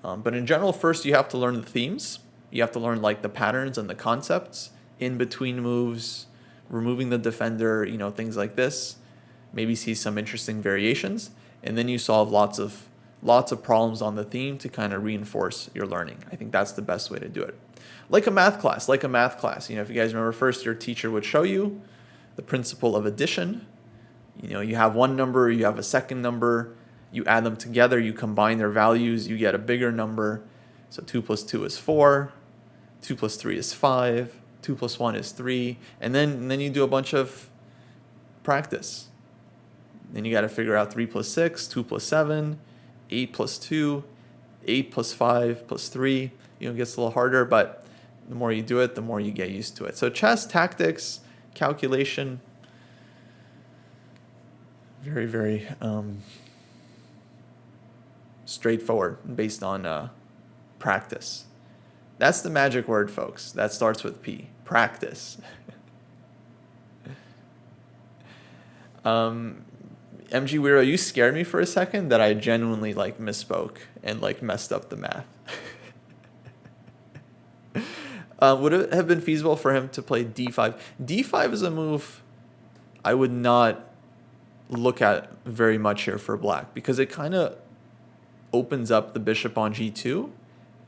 But in general, first you have to learn the themes. You have to learn like the patterns and the concepts in between moves, removing the defender, things like this. Maybe see some interesting variations, and then you solve lots of problems on the theme to kind of reinforce your learning. I think that's the best way to do it. Like a math class. If you guys remember, first your teacher would show you the principle of addition. You have one number, you have a second number, you add them together, you combine their values, you get a bigger number. So 2 plus 2 is 4, 2 plus 3 is 5, 2 plus 1 is 3, and then you do a bunch of practice. Then you got to figure out 3 plus 6, 2 plus 7, 8 plus 2, 8 plus 5 plus 3. It gets a little harder, but the more you do it, the more you get used to it. So chess, tactics, calculation, very, very straightforward based on practice. That's the magic word, folks. That starts with P. Practice. MG Weiro, you scared me for a second that I genuinely misspoke and messed up the math. Would it have been feasible for him to play d5? D5 is a move I would not look at very much here for black because it kind of opens up the bishop on g2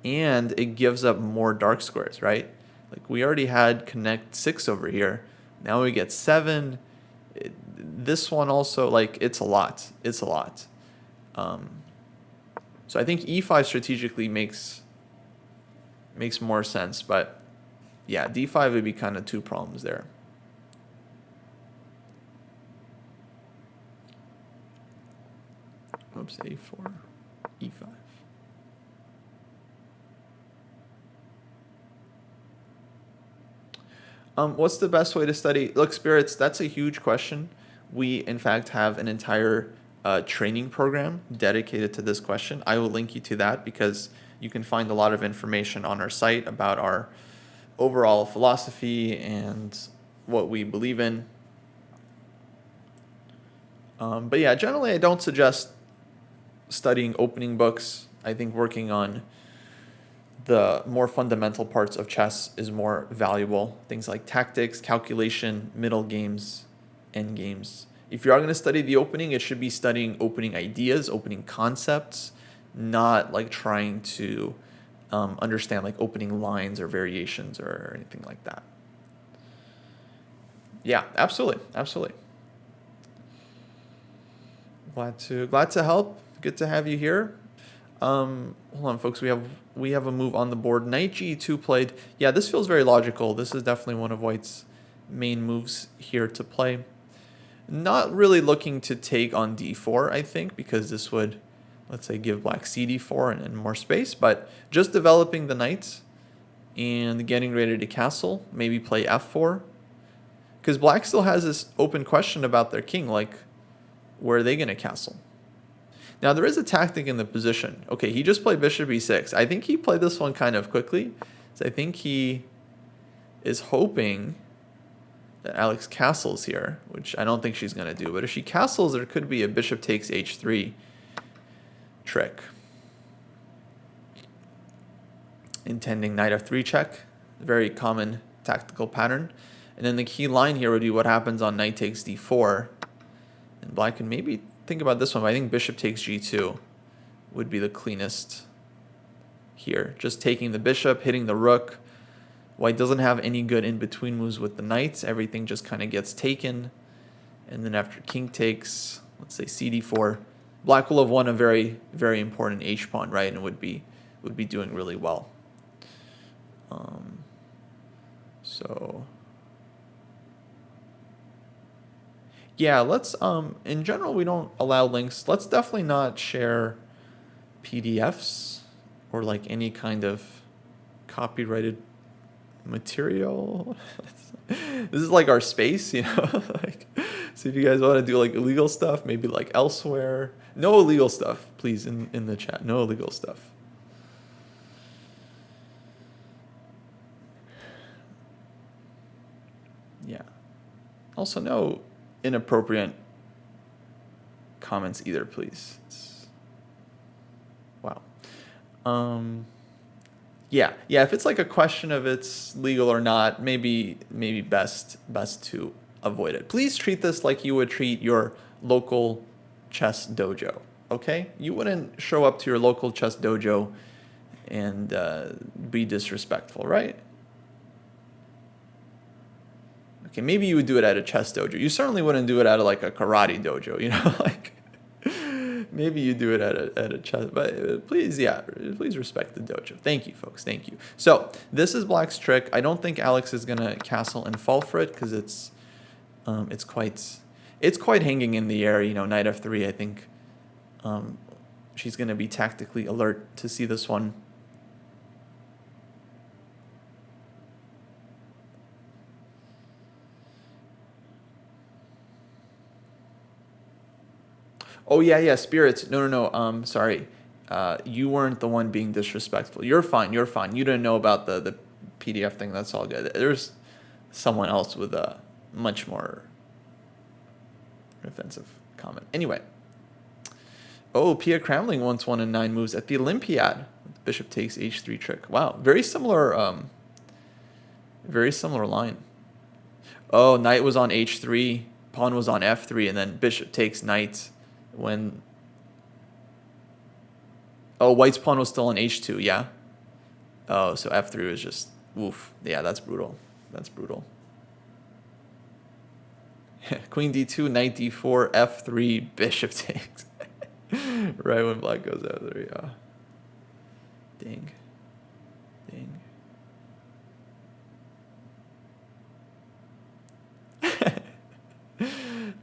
and it gives up more dark squares, right? We already had connect 6 over here. Now we get 7. This one also, it's a lot. It's a lot. So I think e5 strategically makes more sense, but yeah, d5 would be kind of two problems there. Oops, a4, e5. What's the best way to study? Look, Spirits, that's a huge question. We, in fact, have an entire training program dedicated to this question. I will link you to that because you can find a lot of information on our site about our overall philosophy and what we believe in. But yeah, generally I don't suggest studying opening books. I think working on the more fundamental parts of chess is more valuable. Things like tactics, calculation, middle games, end games. If you are going to study the opening, it should be studying opening ideas, opening concepts, not trying to understand opening lines or variations or anything like that. Yeah, absolutely. Glad to help. Good to have you here. Hold on, folks. We have a move on the board. Knight g2 played. Yeah, this feels very logical. This is definitely one of White's main moves here to play. Not really looking to take on d4, I think, because this would, let's say, give black cd4 and more space. But just developing the knight and getting ready to castle. Maybe play f4. Because black still has this open question about their king, where are they going to castle? Now, there is a tactic in the position. Okay, he just played bishop e6. I think he played this one kind of quickly. So I think he is hoping that Alex castles here, which I don't think she's going to do. But if she castles, there could be a bishop takes h3 trick. Intending knight f3 check. Very common tactical pattern. And then the key line here would be what happens on knight takes d4. And black can maybe think about this one, but I think bishop takes g2 would be the cleanest here. Just taking the bishop, hitting the rook. White doesn't have any good in-between moves with the knights. Everything just kind of gets taken. And then after king takes, let's say cd4, black will have won a very, very important h-pawn, right? And would be doing really well. Yeah, let's in general we don't allow links. Let's definitely not share PDFs or like any kind of copyrighted material. This is like our space, you know. Like, so if you guys want to do like illegal stuff, maybe like elsewhere. No illegal stuff, please, in the chat. No illegal stuff. Yeah. Also, no inappropriate comments either, please. Wow. Yeah. If it's like a question of it's legal or not, maybe best to avoid it. Please treat this like you would treat your local chess dojo. Okay? You wouldn't show up to your local chess dojo and be disrespectful, right? Okay, maybe you would do it at a chess dojo. You certainly wouldn't do it at like a karate dojo, you know, like maybe you do it at a chess, but please respect the dojo. Thank you, folks. Thank you. So this is Black's trick. I don't think Alex is gonna castle and fall for it because it's quite hanging in the air. You know, knight f3. I think she's gonna be tactically alert to see this one. Oh yeah, spirits. No. Sorry, you weren't the one being disrespectful. You're fine. You didn't know about the PDF thing. That's all good. There's someone else with a much more offensive comment. Anyway. Oh, Pia Cramling once won in 9 moves at the Olympiad. Bishop takes h3 trick. Wow, very similar line. Oh, knight was on h3, pawn was on f3, and then bishop takes knight. When white's pawn was still on h2, yeah. Oh, so f3 was just oof. Yeah, that's brutal. Queen d2, knight d4, f3, bishop takes. Right when black goes f3, yeah. Dang.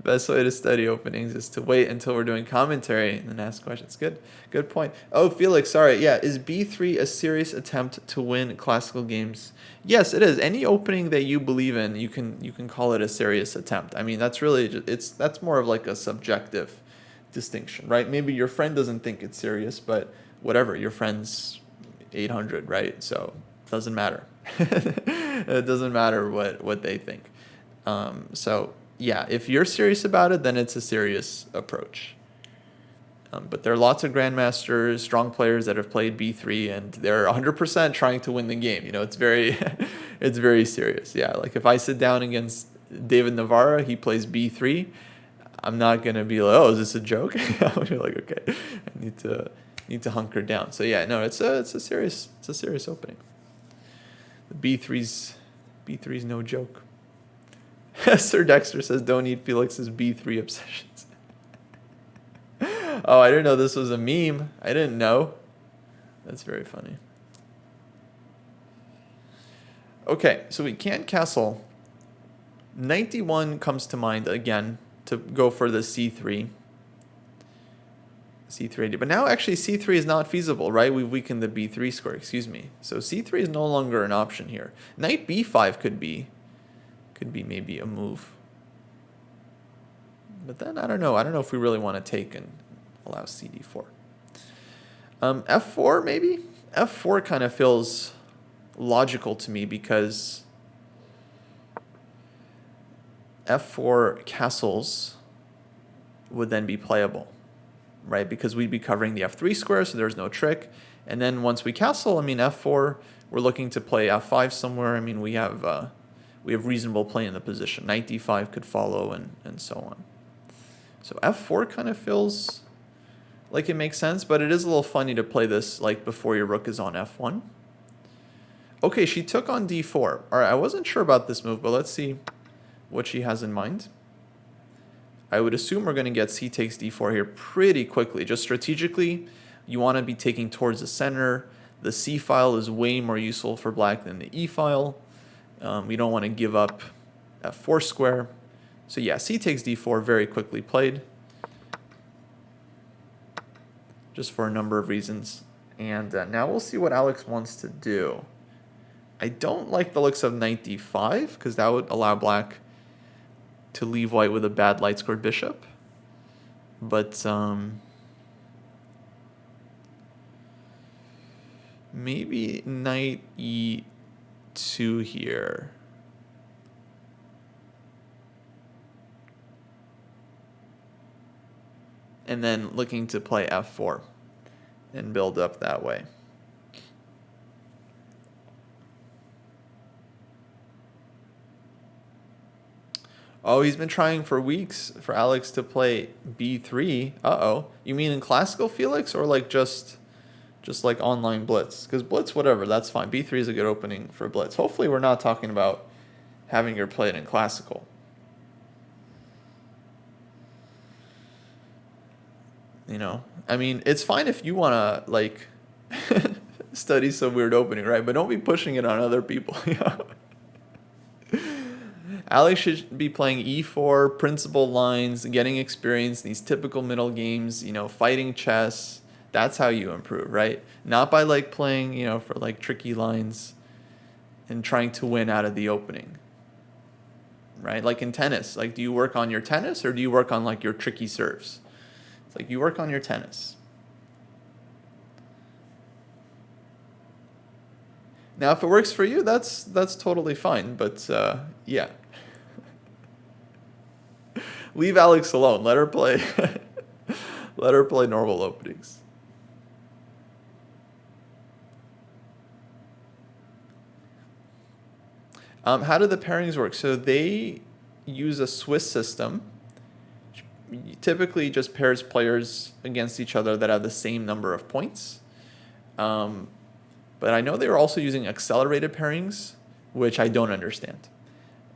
Best way to study openings is to wait until we're doing commentary and then ask questions. Good point. Oh, Felix, sorry. Yeah, is b3 a serious attempt to win classical games? Yes, it is. Any opening that you believe in, you can call it a serious attempt. I mean, that's really that's more of like a subjective distinction, right? Maybe your friend doesn't think it's serious, but whatever. Your friend's 800, right? So it doesn't matter. It doesn't matter what they think. So. Yeah, if you're serious about it, then it's a serious approach. But there are lots of grandmasters, strong players that have played b3, and they're 100% trying to win the game. You know, it's very, it's very serious. Yeah, like if I sit down against David Navarra, he plays b3. I'm not gonna be like, oh, is this a joke? I'm like, okay, I need to hunker down. So yeah, no, it's a serious opening. The b3's no joke. Sir Dexter says, don't eat Felix's b3 obsessions. Oh, I didn't know this was a meme. I didn't know. That's very funny. Okay, so we can't castle. Knight d1 comes to mind again to go for the c3. c3, but now actually c3 is not feasible, right? We've weakened the b3 square, excuse me. So c3 is no longer an option here. Knight b5 could be maybe a move. But then I don't know if we really want to take and allow cd4. F4 maybe? F4 kind of feels logical to me because F4 castles would then be playable, right? Because we'd be covering the F3 square, so there's no trick. And then once we castle, I mean, F4, we're looking to play F5 somewhere. I mean, we have reasonable play in the position. Knight d5 could follow and so on. So F4 kind of feels like it makes sense, but it is a little funny to play this like before your rook is on F1. Okay, she took on d4. All right, I wasn't sure about this move, but let's see what she has in mind. I would assume we're going to get c takes d4 here pretty quickly. Just strategically, you want to be taking towards the center. The c file is way more useful for black than the e file. We don't want to give up f4 square. So yeah, c takes d4, very quickly played, just for a number of reasons. And now we'll see what Alex wants to do. I don't like the looks of knight d5, because that would allow black to leave white with a bad light-scored bishop. But maybe knight e2 here. And then looking to play f4 and build up that way. Oh, he's been trying for weeks for Alex to play b3. Uh-oh. You mean in classical, Felix, or like just like online blitz? Because blitz, whatever, that's fine. b3 is a good opening for blitz. Hopefully we're not talking about having your play it in classical. You know, I mean, it's fine if you want to, like, study some weird opening, right? But don't be pushing it on other people. Alex should be playing e4, principal lines, getting experience, these typical middle games, you know, fighting chess. That's how you improve, right? Not by, like, playing, you know, for, like, tricky lines and trying to win out of the opening, right? Like in tennis, like, do you work on your tennis or do you work on, like, your tricky serves? It's like you work on your tennis. Now, if it works for you, that's totally fine. But yeah, leave Alex alone. Let her play. Let her play normal openings. How do the pairings work? So they use a Swiss system. Typically just pairs players against each other that have the same number of points. But I know they were also using accelerated pairings, which I don't understand.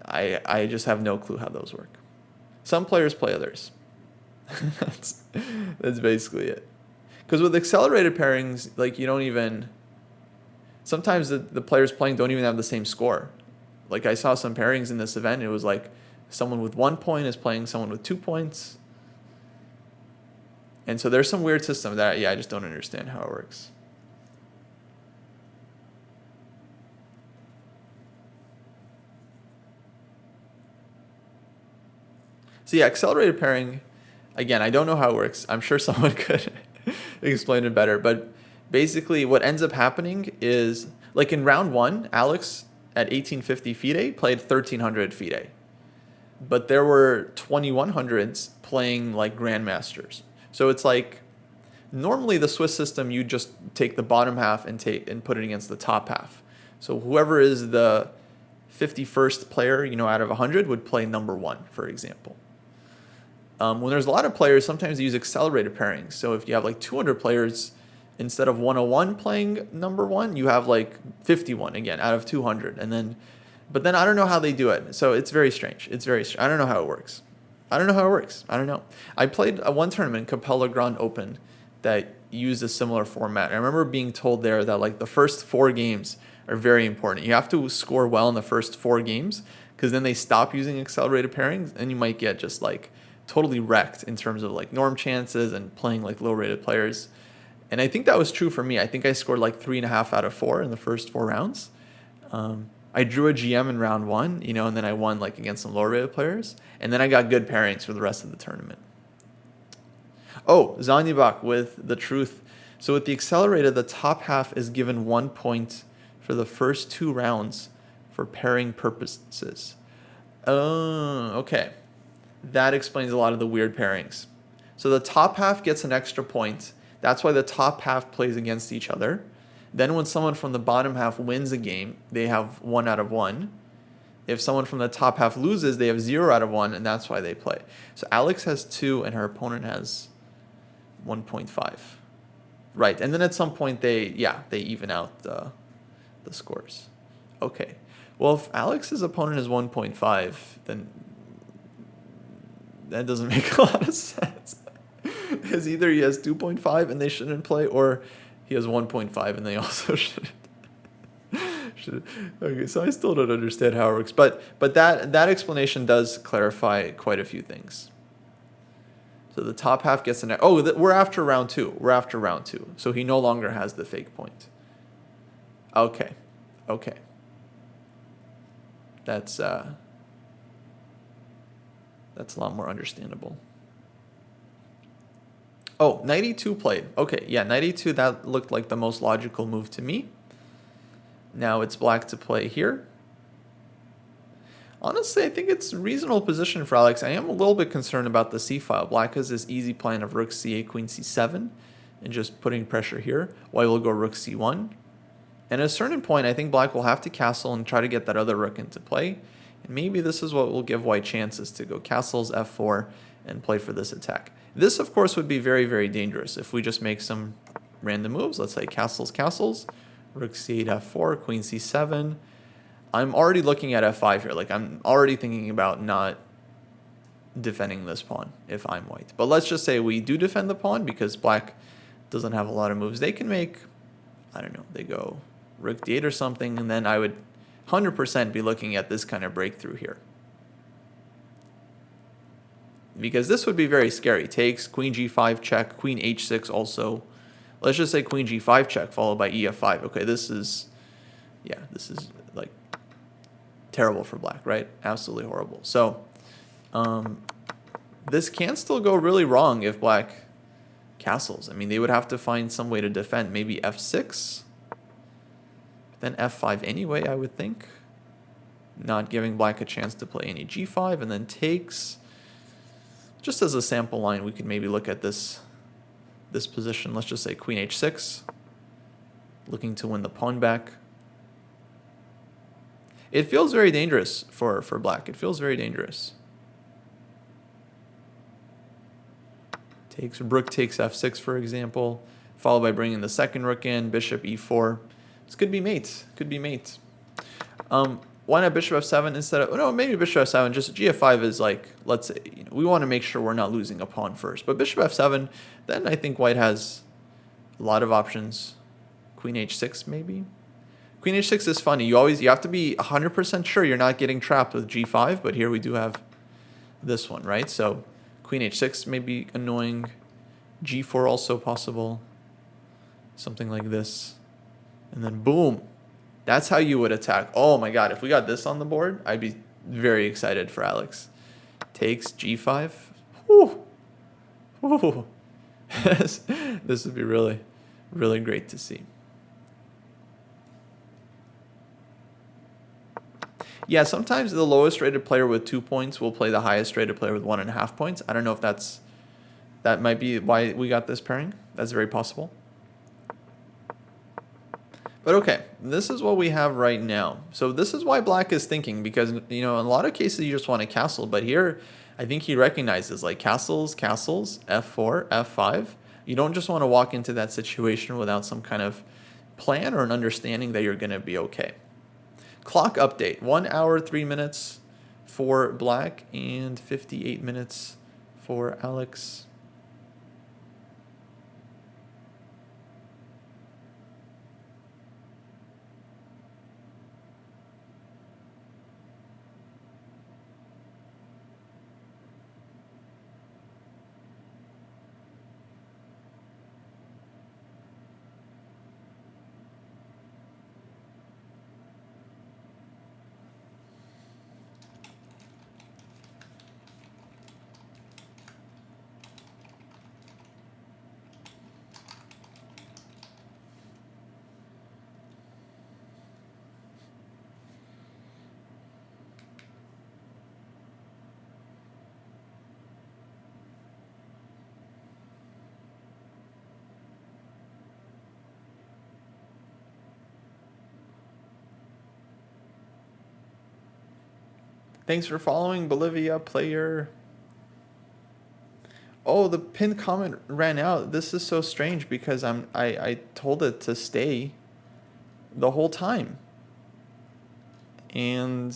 I just have no clue how those work. Some players play others. That's basically it. Because with accelerated pairings, like, you don't even... Sometimes the players playing don't even have the same score. Like, I saw some pairings in this event, it was like someone with 1 point is playing someone with 2 points. And so there's some weird system that, I just don't understand how it works. So yeah, accelerated pairing, again, I don't know how it works. I'm sure someone could explain it better. But basically what ends up happening is, like in round 1, Alex at 1850 FIDE played 1300 FIDE. But there were 2100s playing like grandmasters. So it's like, normally the Swiss system, you just take the bottom half and put it against the top half. So whoever is the 51st player, you know, out of 100 would play number 1, for example. When there's a lot of players, sometimes they use accelerated pairings. So if you have like 200 players, instead of 101 playing number 1, you have like 51 again out of 200. But then I don't know how they do it. So it's very strange. I don't know how it works. I don't know. I played one tournament, Capella Grand Open, that used a similar format. I remember being told there that like the first 4 games are very important. You have to score well in the first 4 games, because then they stop using accelerated pairings and you might get just like totally wrecked in terms of like norm chances and playing like low rated players. And I think that was true for me. I think I scored like 3.5 out of 4 in the first 4 rounds. I drew a GM in round 1, you know, and then I won like against some lower rated players. And then I got good pairings for the rest of the tournament. Oh, Zanibak with the truth. So with the accelerated, the top half is given 1 point for the first 2 rounds for pairing purposes. Oh, okay. That explains a lot of the weird pairings. So the top half gets an extra point. That's why the top half plays against each other. Then when someone from the bottom half wins a game, they have 1 out of 1. If someone from the top half loses, they have 0 out of 1, and that's why they play. So Alex has 2, and her opponent has 1.5. Right, and then at some point they even out the scores. Okay. Well, if Alex's opponent is 1.5, then that doesn't make a lot of sense. Because either he has 2.5 and they shouldn't play, or he has 1.5 and they also shouldn't Okay, so I still don't understand how it works, but that explanation does clarify quite a few things. So the top half gets an... Oh, we're after round 2. We're after round 2. So he no longer has the fake point. Okay. Okay. That's a lot more understandable. Oh, knight e2 played. Okay, yeah, knight e2, that looked like the most logical move to me. Now it's black to play here. Honestly, I think it's a reasonable position for Alex. I am a little bit concerned about the c-file. Black has this easy plan of rook c8, queen c7, and just putting pressure here. White will go rook c1. And at a certain point, I think black will have to castle and try to get that other rook into play. And maybe this is what will give white chances to go castles, f4, and play for this attack. This, of course, would be very, very dangerous if we just make some random moves. Let's say castles, castles, rook c8, f4, queen c7. I'm already looking at f5 here. Like, I'm already thinking about not defending this pawn if I'm white. But let's just say we do defend the pawn because black doesn't have a lot of moves. They can make, I don't know, they go rook d8 or something, and then I would 100% be looking at this kind of breakthrough here. Because this would be very scary. Takes, queen g5 check, queen h6 also. Let's just say queen g5 check followed by ef5. Okay, this is, yeah, this is like terrible for black, right? Absolutely horrible. So this can still go really wrong if black castles. I mean, they would have to find some way to defend. Maybe f6, then f5 anyway, I would think. Not giving black a chance to play any g5, and then takes. Just as a sample line, we could maybe look at this position. Let's just say queen h6, looking to win the pawn back. It feels very dangerous for black. It feels very dangerous. Takes, rook takes f6, for example, followed by bringing the second rook in, bishop e4. This could be mate. Could be mate. Why not bishop f7 instead of... No, maybe bishop f7. Just gf5 is like, let's say, we want to make sure we're not losing a pawn first. But bishop f7, then I think white has a lot of options. Queen h6 maybe. Queen h6 is funny. You have to be 100% sure you're not getting trapped with g5. But here we do have this one, right? So queen h6 may be annoying. g4 also possible. Something like this. And then boom. That's how you would attack. Oh my god, if we got this on the board, I'd be very excited for Alex. Takes g5. Whew. Whew. This would be really, really great to see. Yeah, sometimes the lowest rated player with 2 points will play the highest rated player with 1.5 points. I don't know if that might be why we got this pairing. That's very possible. But okay, this is what we have right now. So this is why black is thinking, because, in a lot of cases you just want a castle, but here I think he recognizes like castles, castles, f4, f5. You don't just want to walk into that situation without some kind of plan or an understanding that you're going to be okay. Clock update, 1 hour, 3 minutes for black and 58 minutes for Alex. Thanks for following, Bolivia player. Oh, the pinned comment ran out. This is so strange because I told it to stay the whole time. And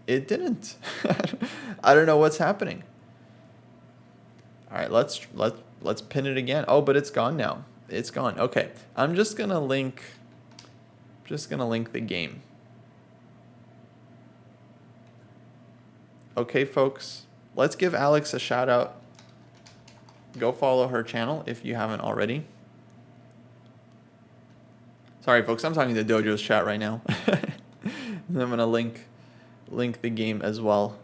it didn't. I don't know what's happening. All right, let's pin it again. Oh, but it's gone now. It's gone. Okay. I'm just going to link Just gonna link the game. Okay, folks, let's give Alex a shout out. Go follow her channel if you haven't already. Sorry, folks, I'm talking to Dojo's chat right now. And I'm gonna link the game as well,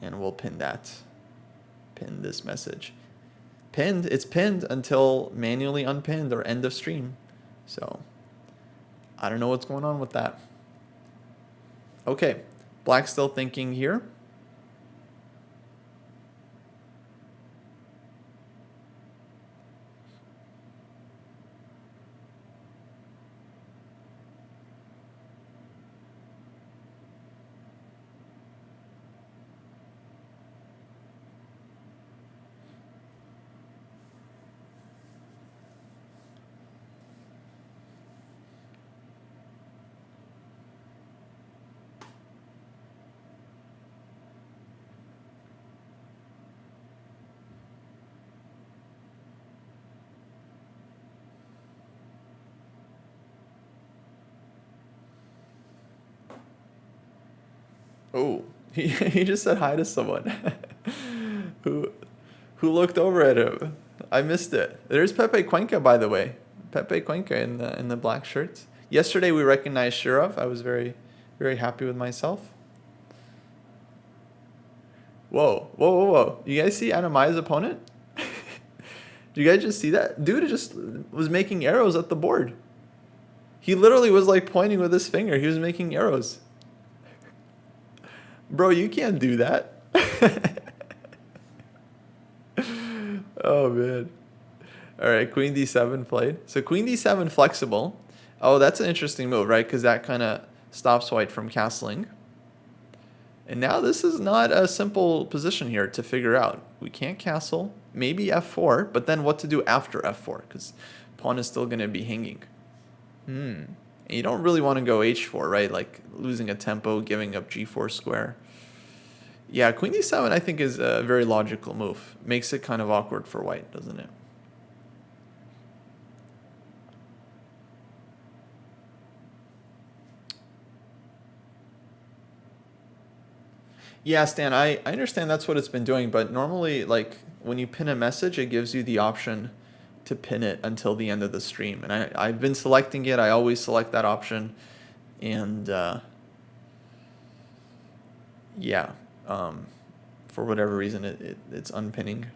and we'll pin this message. It's pinned until manually unpinned or end of stream. So I don't know what's going on with that. Okay, Black's still thinking here. Oh, he just said hi to someone who looked over at him. I missed it. There's Pepe Cuenca, by the way. Pepe Cuenca in the black shirts. Yesterday we recognized Shirov. I was very, very happy with myself. Whoa, whoa, whoa, whoa. You guys see Anamaya's opponent? Do you guys just see that? Dude just was making arrows at the board. He literally was like pointing with his finger. He was making arrows. Bro, you can't do that. Oh, man. All right, queen d7 played. So queen d7 flexible. Oh, that's an interesting move, right? Because that kind of stops white from castling. And now this is not a simple position here to figure out. We can't castle. Maybe f4, but then what to do after f4? Because pawn is still going to be hanging. And you don't really want to go h4, right? Like losing a tempo, giving up g4 square. Yeah, queen d7 I think is a very logical move. Makes it kind of awkward for white, doesn't it? Yeah, Stan, I understand that's what it's been doing, but normally, like, when you pin a message, it gives you the option to pin it until the end of the stream. And I've been selecting it. I always select that option. And, yeah, for whatever reason, it's unpinning.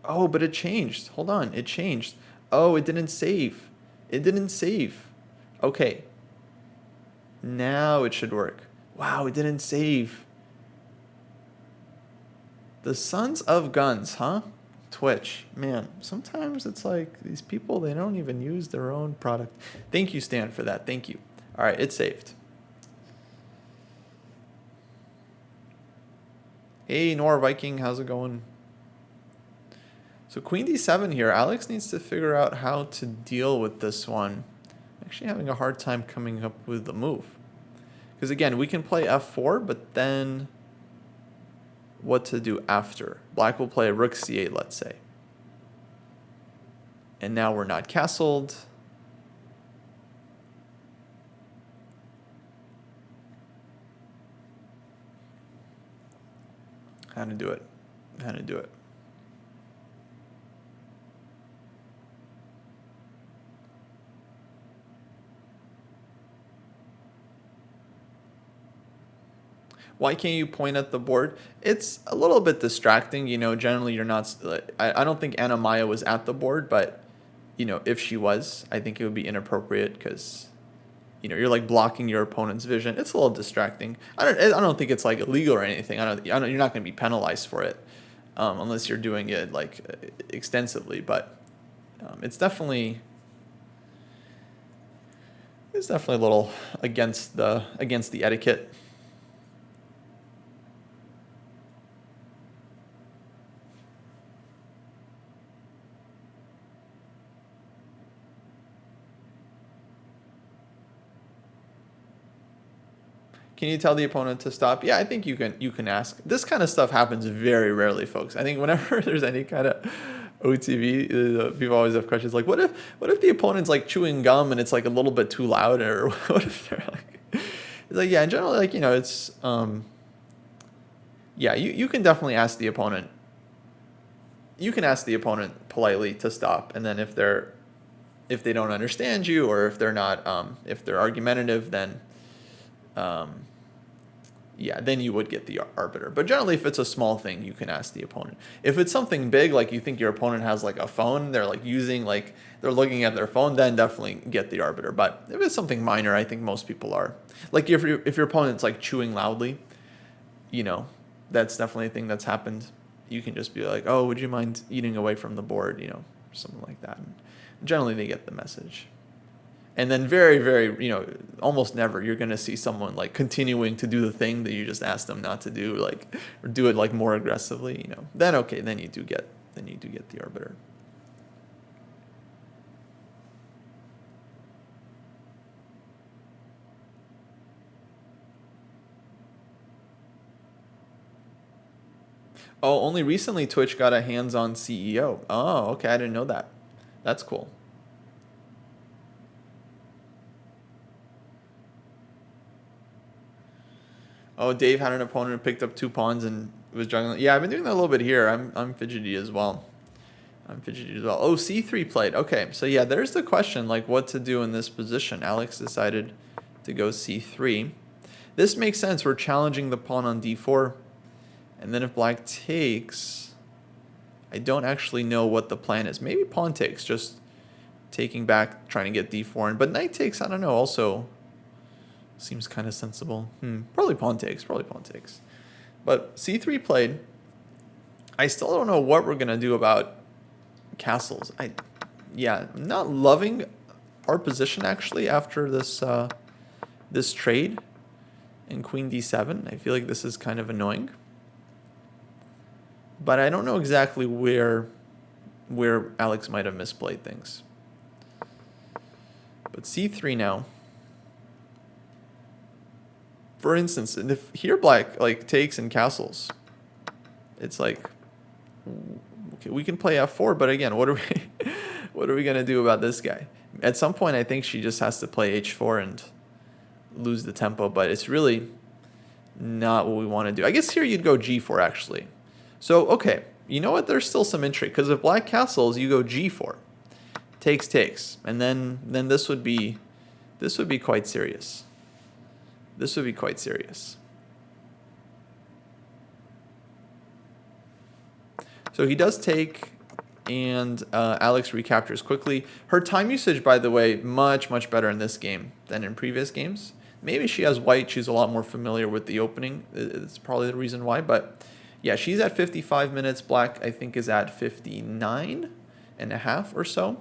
Oh, but it changed. Hold on, it changed. Oh, it didn't save. It didn't save. Okay. Now it should work. Wow, it didn't save. The Sons of Guns, huh? Twitch. Man, sometimes it's like these people, they don't even use their own product. Thank you, Stan, for that. Thank you. All right, it's saved. Hey, Nor Viking, how's it going? So queen d7 here. Alex needs to figure out how to deal with this one. I'm actually having a hard time coming up with the move. Because again, we can play f4, but then what to do after? Black will play rook c8, let's say. And now we're not castled. How to do it. How to do it. Why can't you point at the board? It's a little bit distracting, you know. Generally, you're not. I don't think Anna Maya was at the board, but you know, if she was, I think it would be inappropriate because, you know, you're like blocking your opponent's vision. It's a little distracting. I don't think it's like illegal or anything. You're not going to be penalized for it, unless you're doing it like extensively. But it's definitely a little against the etiquette. Can you tell the opponent to stop? Yeah, I think you can ask. This kind of stuff happens very rarely, folks. I think whenever there's any kind of OTB, people always have questions like, what if the opponent's like chewing gum and it's like a little bit too loud, or what if they're like, it's like, yeah, in general, like, it's yeah, you can definitely ask the opponent. You can ask the opponent politely to stop, and then if they don't understand you, or if they're not if they're argumentative, then yeah, then you would get the arbiter. But generally, if it's a small thing, you can ask the opponent. If it's something big, like you think your opponent has like a phone, they're like using, like they're looking at their phone, then definitely get the arbiter. But if it's something minor, I think most people are. Like if your opponent's like chewing loudly, that's definitely a thing that's happened. You can just be like, oh, would you mind eating away from the board, something like that. And generally, they get the message. And then very, very, almost never you're going to see someone like continuing to do the thing that you just asked them not to do, like, or do it like more aggressively, Then okay, then you do get the arbiter. Oh, only recently Twitch got a hands-on CEO. Oh, okay, I didn't know that. That's cool. Oh, Dave had an opponent who picked up 2 pawns and was juggling. Yeah, I've been doing that a little bit here. I'm fidgety as well. Oh, C3 played. Okay, so yeah, there's the question, like what to do in this position. Alex decided to go C3. This makes sense. We're challenging the pawn on D4. And then if black takes, I don't actually know what the plan is. Maybe pawn takes, just taking back, trying to get D4 in. But knight takes, I don't know, also seems kind of sensible. Probably pawn takes. But C3 played. I still don't know what we're going to do about castles. I'm not loving our position actually after this trade in queen D7. I feel like this is kind of annoying. But I don't know exactly where Alex might have misplayed things. But C3 now. For instance, if here black like takes and castles, it's like, okay, we can play F4, but again, what are we gonna do about this guy? At some point, I think she just has to play H4 and lose the tempo, but it's really not what we want to do. I guess here you'd go G4 actually. So okay, you know what? There's still some intrigue because if black castles, you go G4, takes, and then this would be quite serious. This would be quite serious. So he does take, and Alex recaptures quickly. Her time usage, by the way, much, much better in this game than in previous games. Maybe she has white. She's a lot more familiar with the opening. It's probably the reason why. But yeah, she's at 55 minutes. Black, I think, is at 59 and a half or so.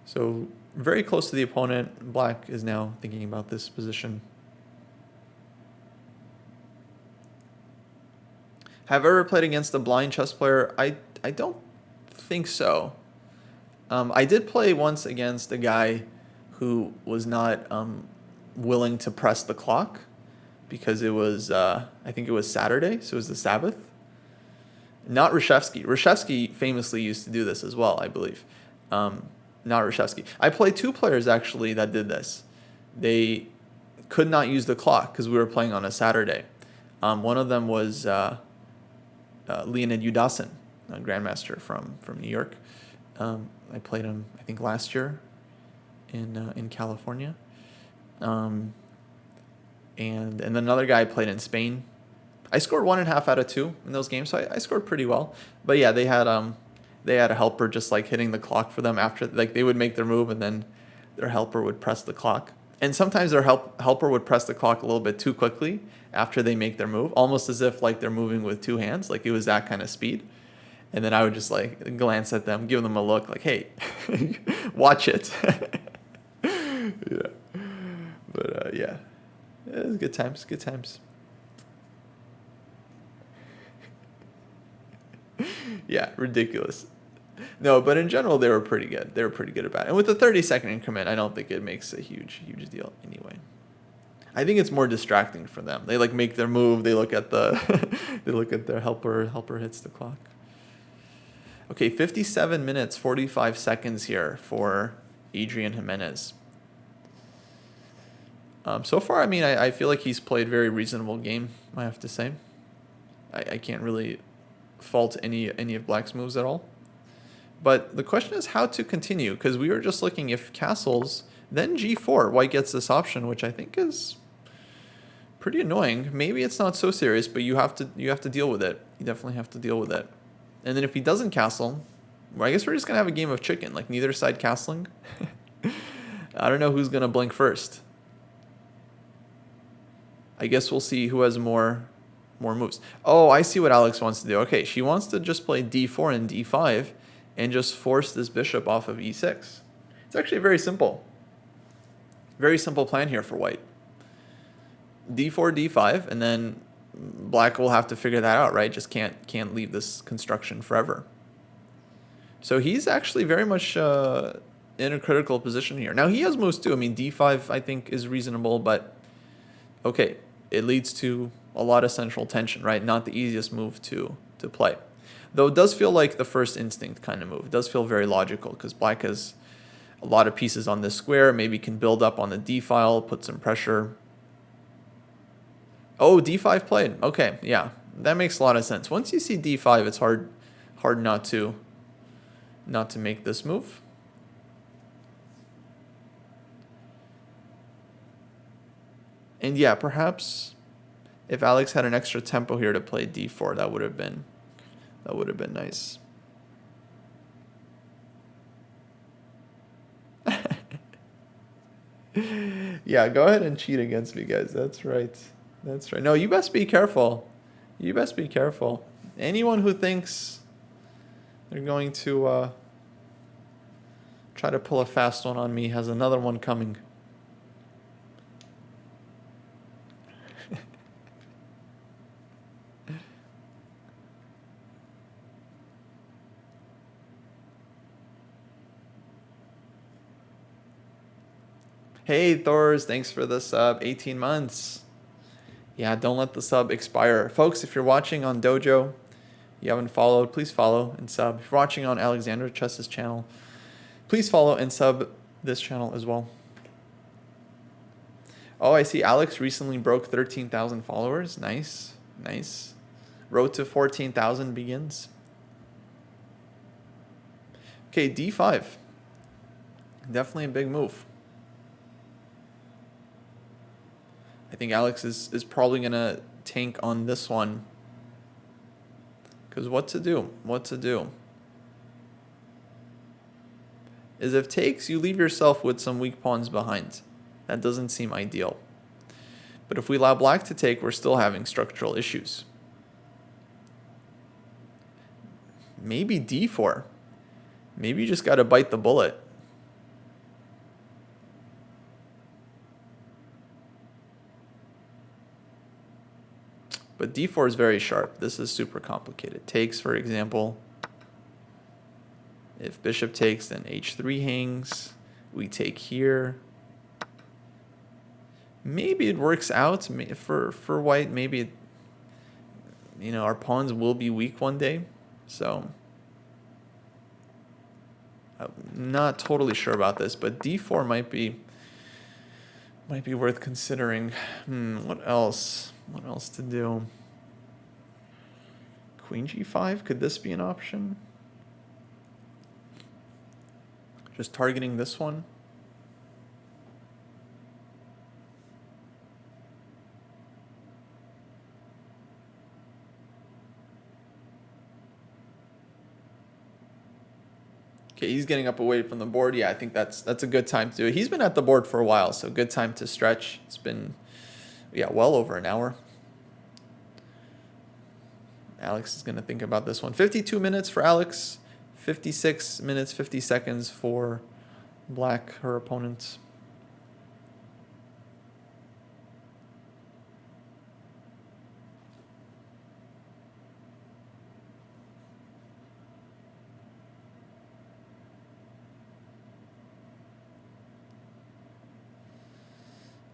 So very close to the opponent. Black is now thinking about this position. Have I ever played against a blind chess player? I don't think so. I did play once against a guy who was not willing to press the clock because it was, I think it was Saturday, so it was the Sabbath. Not Reshevsky. Reshevsky famously used to do this as well, I believe. Not Reshevsky. I played 2 players actually that did this. They could not use the clock because we were playing on a Saturday. One of them was Leonid Udasin, a grandmaster from New York. I played him, I think, last year in California. And then another guy I played in Spain. I scored 1.5 out of 2 in those games, so I scored pretty well. But yeah, they had a helper just like hitting the clock for them after, like they would make their move and then their helper would press the clock. And sometimes their helper would press the clock a little bit too quickly after they make their move, almost as if like they're moving with 2 hands, like it was that kind of speed. And then I would just like glance at them, give them a look like, hey, watch it. Yeah. But yeah, it was good times. Yeah, ridiculous. No, but in general, they were pretty good. They were pretty good about it. And with the 30-second increment, I don't think it makes a huge deal anyway. I think it's more distracting for them. They like make their move. They look at the they look at their helper. Helper hits the clock. Okay, 57 minutes 45 seconds here for Adrian Jimenez. So far, I mean, I feel like he's played very reasonable game, I have to say. I can't really fault any of Black's moves at all. But the question is how to continue, because we were just looking if castles, then g4, White gets this option, which I think is pretty annoying. Maybe it's not so serious, but you have to deal with it. You definitely have to deal with it. And then if he doesn't castle, well, I guess we're just going to have a game of chicken, like neither side castling. I don't know who's going to blink first. I guess we'll see who has more moves. Oh, I see what Alex wants to do. Okay, she wants to just play d4 and d5 and just force this bishop off of e6. It's actually very simple. Very simple plan here for White. d4, d5, and then Black will have to figure that out, right? Just can't leave this construction forever. So he's actually very much in a critical position here. Now he has moves too. I mean, d5 I think is reasonable, but okay, it leads to a lot of central tension, right? Not the easiest move to play. Though it does feel like the first instinct kind of move. It does feel very logical because Black has a lot of pieces on this square, maybe can build up on the d file, put some pressure. Oh, d5 played. Okay, yeah, that makes a lot of sense. Once you see d5, it's hard not to make this move. And yeah, perhaps if Alex had an extra tempo here to play d4, that would have been nice. Yeah, go ahead and cheat against me, guys. That's right. That's right. No, you best be careful. You best be careful. Anyone who thinks they're going to try to pull a fast one on me has another one coming. Hey, Thors, thanks for the sub. 18 months. Yeah, don't let the sub expire. Folks, if you're watching on Dojo, you haven't followed, please follow and sub. If you're watching on Alexander Chess's channel, please follow and sub this channel as well. Oh, I see Alex recently broke 13,000 followers. Nice, nice. Road to 14,000 begins. Okay, d5. Definitely a big move. I think Alex is probably going to tank on this one. Because what to do? What to do? Is if takes, you leave yourself with some weak pawns behind. That doesn't seem ideal. But if we allow Black to take, we're still having structural issues. Maybe d4. Maybe you just got to bite the bullet. But d4 is very sharp. This is super complicated. Takes, for example. If bishop takes, then h3 hangs. We take here. Maybe it works out for White. Maybe, our pawns will be weak one day. So, I'm not totally sure about this, but d4 might be worth considering. What else? What else to do? Queen g5? Could this be an option? Just targeting this one. Okay, he's getting up away from the board. Yeah, I think that's a good time to do it. He's been at the board for a while, so good time to stretch. It's been, well over an hour. Alex is going to think about this one. 52 minutes for Alex. 56 minutes, 50 seconds for Black, her opponent.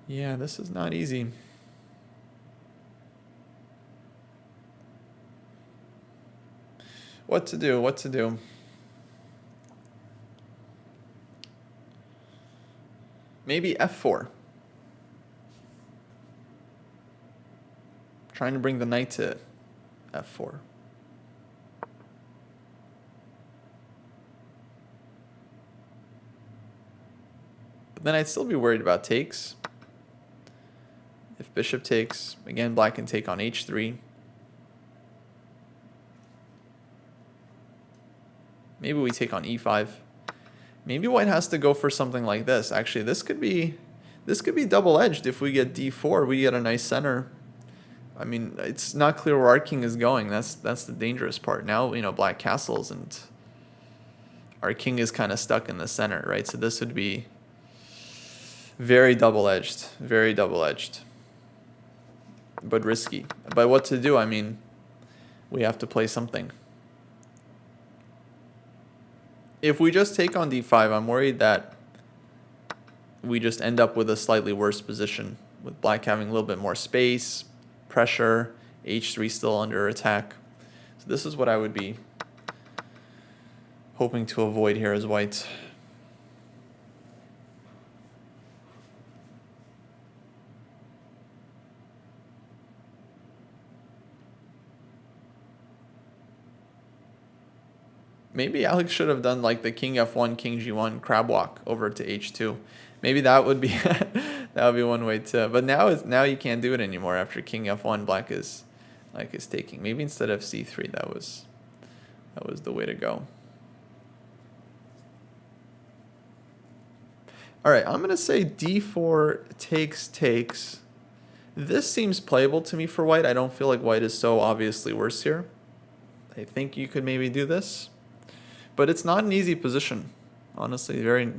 Yeah, this is not easy. What to do? What to do? Maybe f4. Trying to bring the knight to f4. But then I'd still be worried about takes. If bishop takes, again, black can take on h3. Maybe we take on e5. Maybe white has to go for something like this. Actually, this could be double-edged. If we get d4, we get a nice center. I mean, it's not clear where our king is going. That's the dangerous part. Now, black castles and our king is kind of stuck in the center, right? So this would be very double-edged, but risky. But what to do? I mean, we have to play something. If we just take on d5, I'm worried that we just end up with a slightly worse position, with black having a little bit more space, pressure, h3 still under attack. So this is what I would be hoping to avoid here as white. Maybe Alex should have done like the king f1, king g1, crab walk over to h2. Maybe that would be that would be one way to. But now you can't do it anymore after king f1. Black is taking. Maybe instead of c3, that was the way to go. All right, I'm gonna say d4 takes. This seems playable to me for white. I don't feel like white is so obviously worse here. I think you could maybe do this. But it's not an easy position, honestly, very,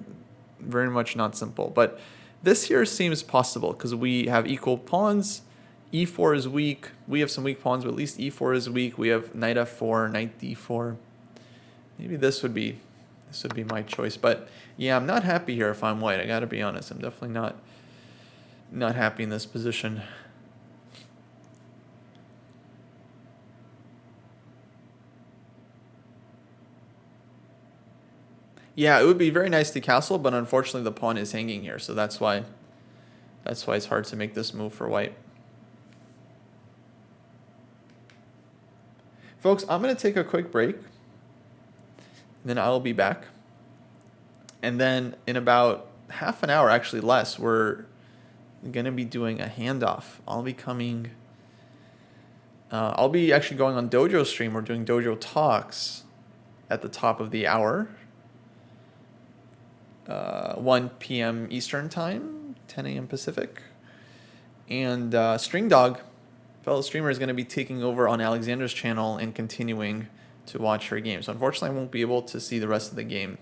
very much not simple. But this here seems possible because we have equal pawns. e4 is weak. We have some weak pawns, but at least e4 is weak. We have knight f4, knight d4. Maybe this would be my choice. But yeah, I'm not happy here if I'm white. I gotta be honest. I'm definitely not happy in this position. Yeah, it would be very nice to castle, but unfortunately the pawn is hanging here, so that's why it's hard to make this move for white. Folks, I'm going to take a quick break, and then I'll be back. And then in about half an hour, actually less, we're going to be doing a handoff. I'll be actually going on Dojo stream. We're doing Dojo talks at the top of the hour. 1 p.m. Eastern Time, 10 a.m. Pacific. And String Dog, fellow streamer, is going to be taking over on Alexandra's channel and continuing to watch her game. So unfortunately, I won't be able to see the rest of the game.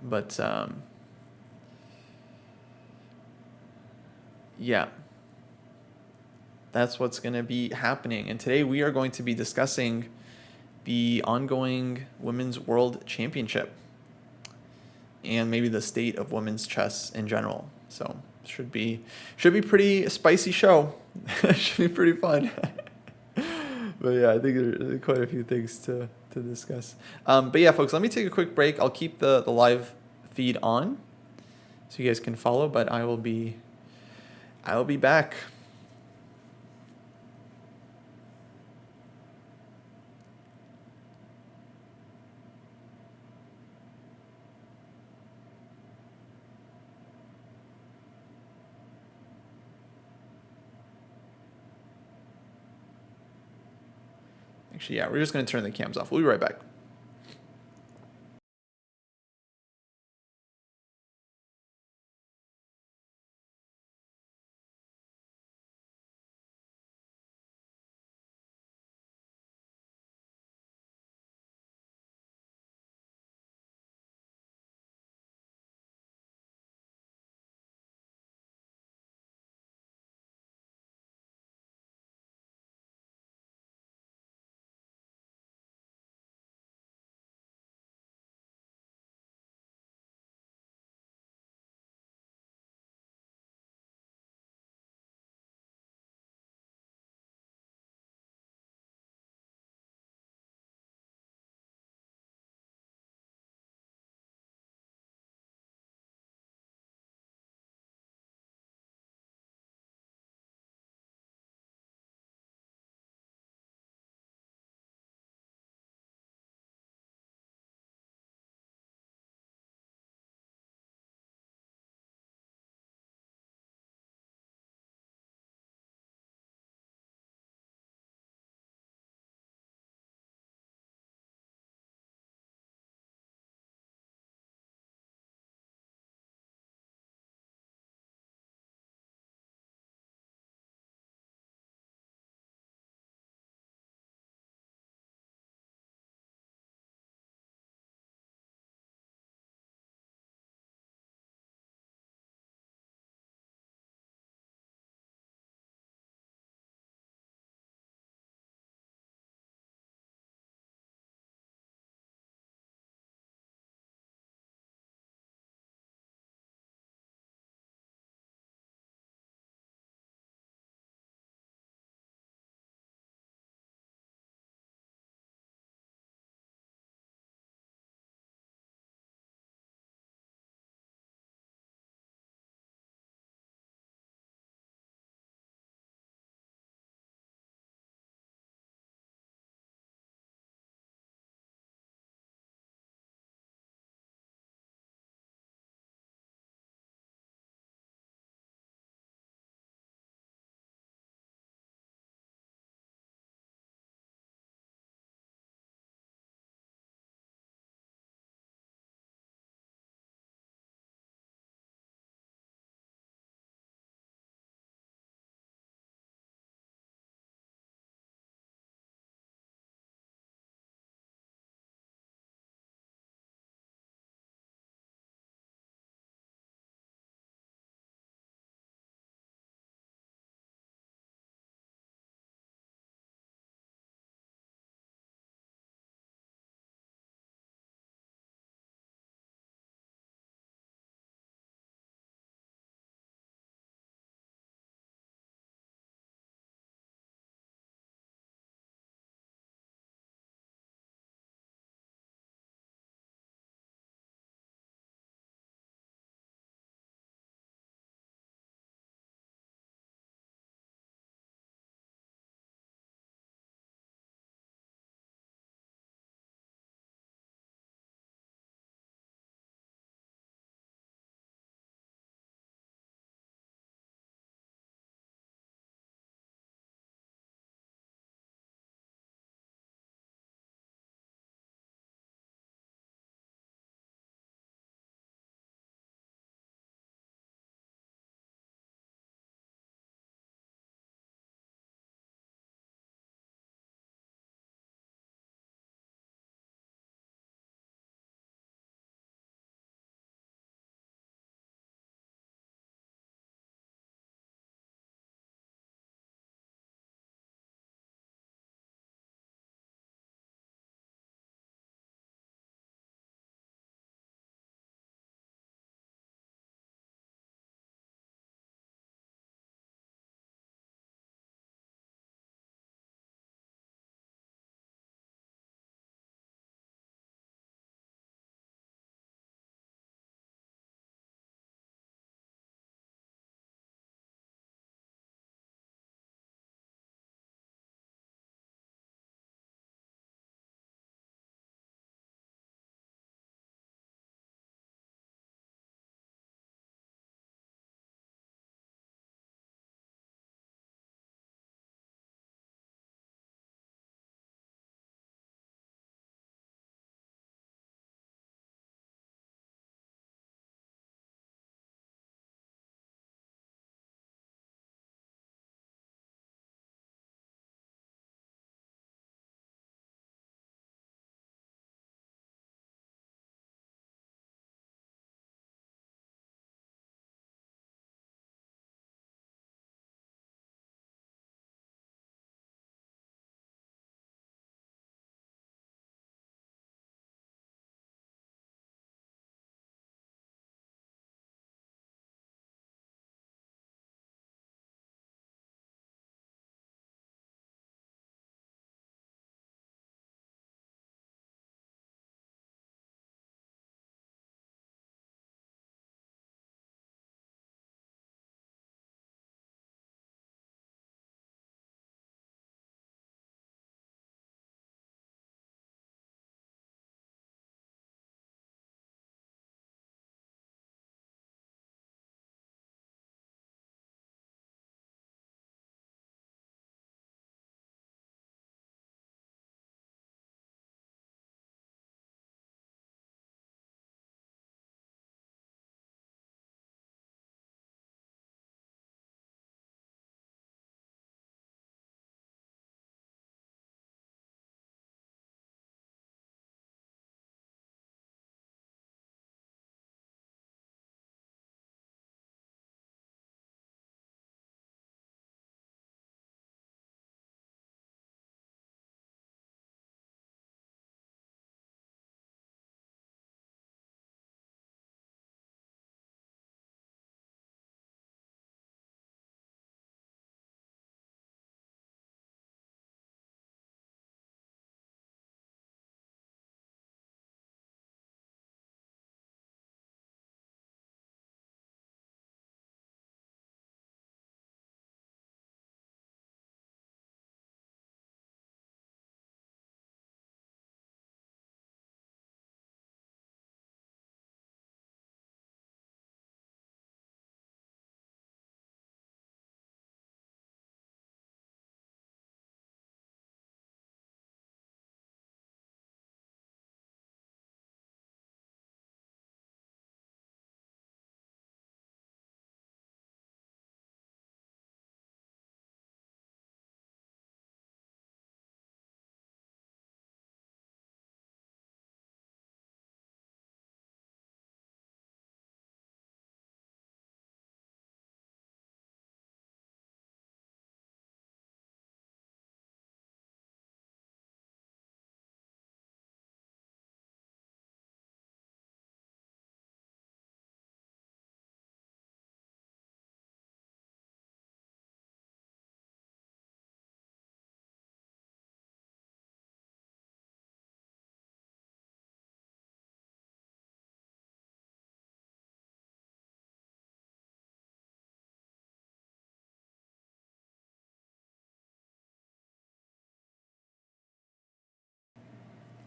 But yeah, that's what's going to be happening. And today we are going to be discussing the ongoing Women's World Championship and maybe the state of women's chess in general. So should be pretty spicy show. Should be pretty fun. But yeah, I think there are quite a few things to discuss. But yeah, folks, let me take a quick break. I'll keep the live feed on so you guys can follow, but I will be back. Actually, yeah, we're just going to turn the cams off. We'll be right back.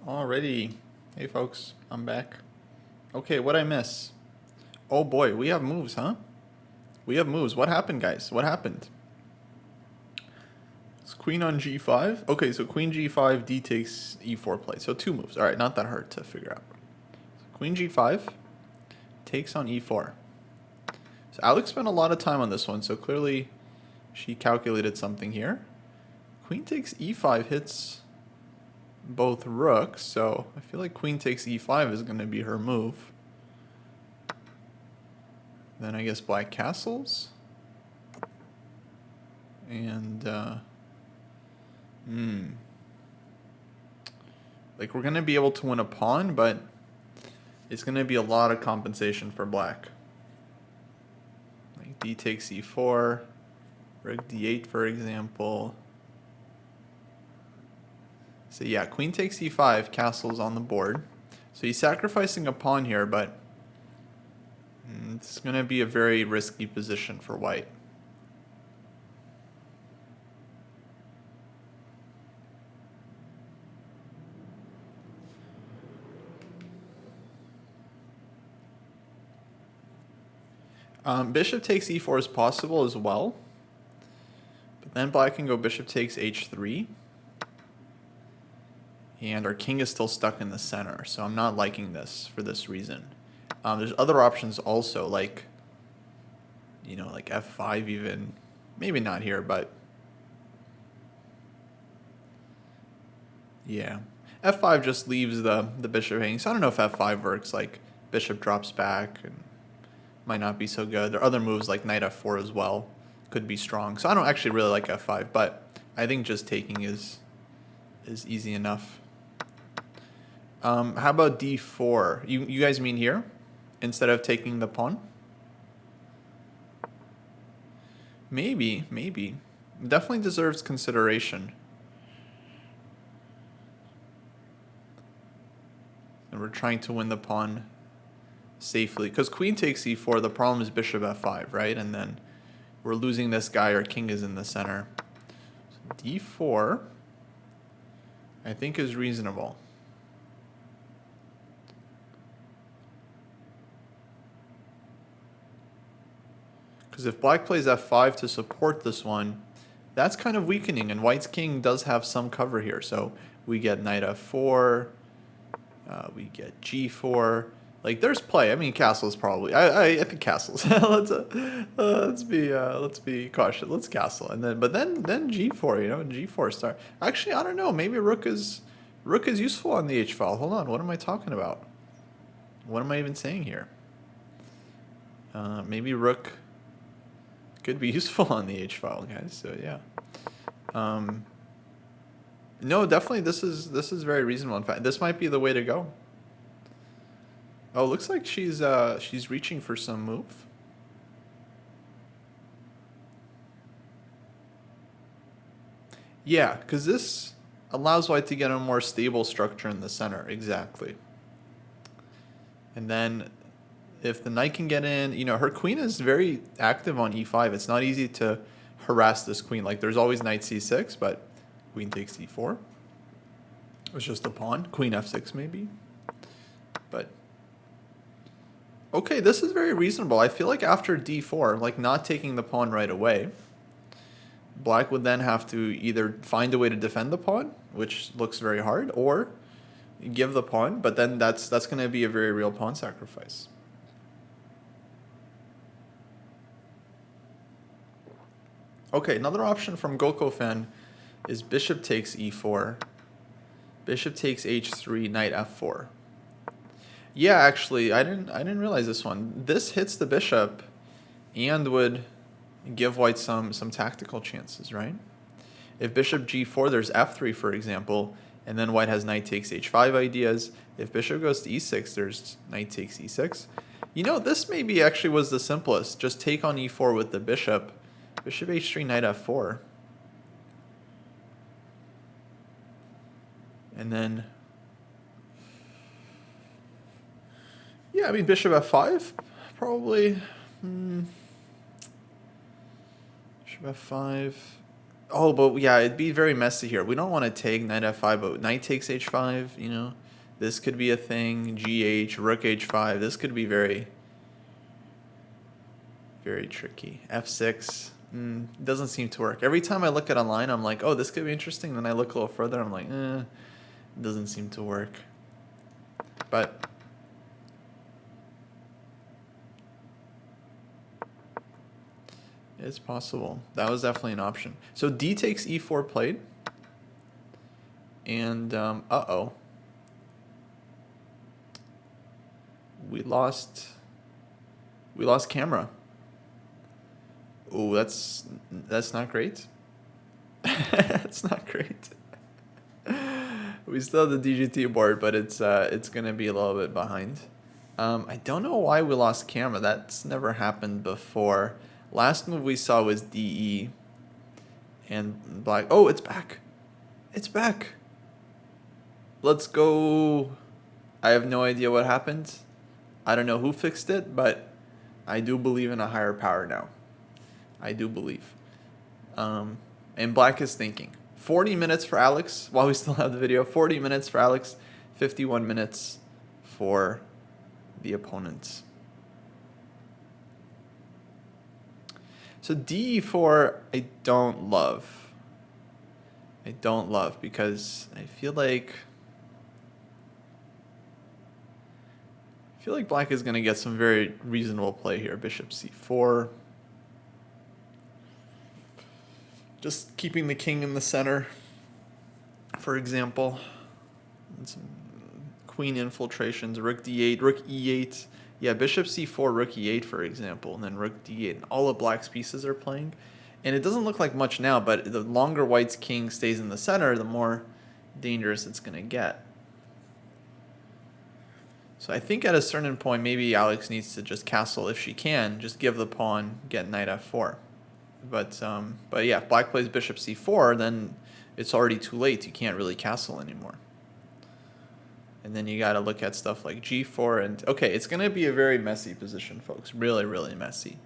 Alrighty. Hey folks, I'm back. Okay, what'd I miss? Oh boy, we have moves, huh? We have moves. What happened, guys? What happened? It's queen on g5. Okay, so queen g5, d takes e4 play. So 2 moves. Alright, not that hard to figure out. Queen g5 takes on e4. So Alex spent a lot of time on this one, so clearly she calculated something here. Queen takes e5 hits both rooks, so I feel like queen takes e5 is going to be her move. Then I guess black castles. And, like, we're going to be able to win a pawn, but it's going to be a lot of compensation for black. Like d takes e4, rook d8, for example. So yeah, queen takes e5, castle's on the board. So he's sacrificing a pawn here, but it's going to be a very risky position for white. Bishop takes e4 is possible as well. But then black can go bishop takes h3. And our king is still stuck in the center, so I'm not liking this for this reason. There's other options also, like, you know, like f5 even. Maybe not here, but yeah. f5 just leaves the bishop hanging. So I don't know if f5 works. Like, bishop drops back and might not be so good. There are other moves like knight f4 as well. Could be strong. So I don't actually really like f5, but I think just taking is easy enough. How about d4? You guys mean here? Instead of taking the pawn? Maybe. Definitely deserves consideration. And we're trying to win the pawn safely. Because queen takes e4, the problem is bishop f5, right? And then we're losing this guy, our king is in the center. So d4, I think, is reasonable. Because if black plays f5 to support this one, that's kind of weakening, and white's king does have some cover here. So we get knight f4, we get g4. Like, there's play. I mean, castles probably. I think castles. let's be cautious. Let's castle, and then g4. You know, g4 start. Actually, I don't know. Maybe rook is useful on the h file. Hold on. What am I talking about? What am I even saying here? Maybe rook could be useful on the h file, guys. So yeah. No, definitely this is very reasonable. In fact, this might be the way to go. Oh, looks like she's reaching for some move. Yeah, because this allows white to get a more stable structure in the center. Exactly. And then if the knight can get in, you know, her queen is very active on e5. It's not easy to harass this queen. Like, there's always knight c6, but queen takes e4. It's just a pawn. Queen f6 maybe. But okay, this is very reasonable. I feel like after d4, like not taking the pawn right away, black would then have to either find a way to defend the pawn, which looks very hard, or give the pawn, but then that's going to be a very real pawn sacrifice. Okay, another option from Gokofan is bishop takes e4, bishop takes h3, knight f4. Yeah, actually, I didn't realize this one. This hits the bishop and would give white some tactical chances, right? If bishop g4, there's f3, for example, and then white has knight takes h5 ideas. If bishop goes to e6, there's knight takes e6. You know, this maybe actually was the simplest. Just take on e4 with the bishop. Bishop h3, knight f4. And then, yeah, I mean, bishop f5, probably. Bishop f5. Oh, but yeah, it'd be very messy here. We don't want to take knight f5, but knight takes h5, you know. This could be a thing. GH, rook h5. This could be very, very tricky. f6 doesn't seem to work. Every time I look at online, I'm like, oh, this could be interesting. Then I look a little further, I'm like, it doesn't seem to work. But it's possible. That was definitely an option. So d takes e4 played. And, uh-oh. We lost camera. Oh, that's not great. That's not great. We still have the DGT board, but it's gonna be a little bit behind. I don't know why we lost camera. That's never happened before. Last move we saw was DE. And black. Oh, it's back. It's back. Let's go. I have no idea what happened. I don't know who fixed it, but I do believe in a higher power now. I do believe. And black is thinking. 40 minutes for Alex, while we still have the video. 40 minutes for Alex, 51 minutes for the opponent. So d4, I don't love. I don't love because I feel like black is going to get some very reasonable play here. Bishop c4. Just keeping the king in the center, for example. And some queen infiltrations, rook d8, rook e8. Yeah, bishop c4, rook e8, for example, and then rook d8. And all of black's pieces are playing. And it doesn't look like much now, but the longer white's king stays in the center, the more dangerous it's going to get. So I think at a certain point, maybe Alex needs to just castle if she can, just give the pawn, get knight f4. But yeah, if black plays bishop c4, then it's already too late. You can't really castle anymore. And then you got to look at stuff like g4. And okay, it's going to be a very messy position, folks. Really, really messy.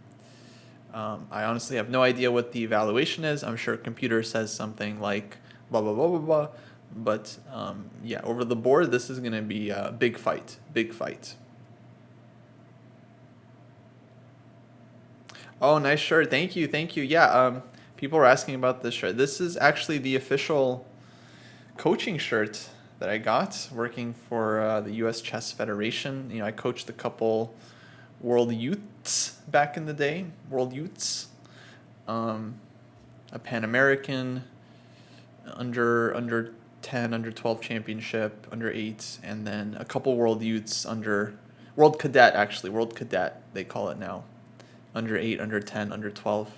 I honestly have no idea what the evaluation is. I'm sure computer says something like blah, blah, blah, blah, blah. But yeah, over the board, this is going to be a big fight. Big fight. Oh, nice shirt. Thank you. Thank you. Yeah, people were asking about this shirt. This is actually the official coaching shirt that I got working for the U.S. Chess Federation. You know, I coached a couple World Youths back in the day. World Youths. A Pan American, under 10, under 12 championship, under 8, and then a couple World Youths under World Cadet, actually. World Cadet, they call it now. Under 8, under 10, under 12.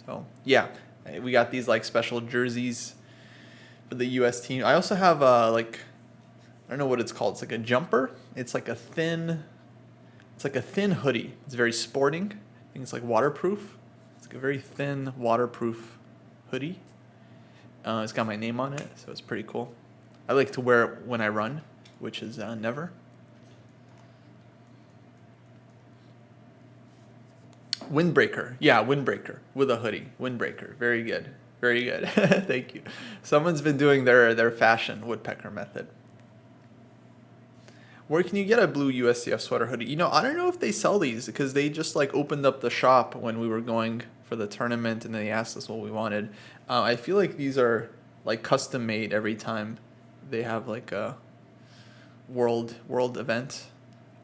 So, yeah, we got these like special jerseys for the U.S. team. I also have like, I don't know what it's called. It's like a jumper. It's like a thin hoodie. It's very sporting. I think it's like waterproof. It's like a very thin waterproof hoodie. It's got my name on it, so it's pretty cool. I like to wear it when I run, which is never. Windbreaker. Yeah, windbreaker with a hoodie. Windbreaker. Very good. Very good. Thank you. Someone's been doing their fashion woodpecker method. Where can you get a blue USCF sweater hoodie? You know, I don't know if they sell these because they just like opened up the shop when we were going for the tournament and they asked us what we wanted. I feel like these are like custom made every time they have like a world event.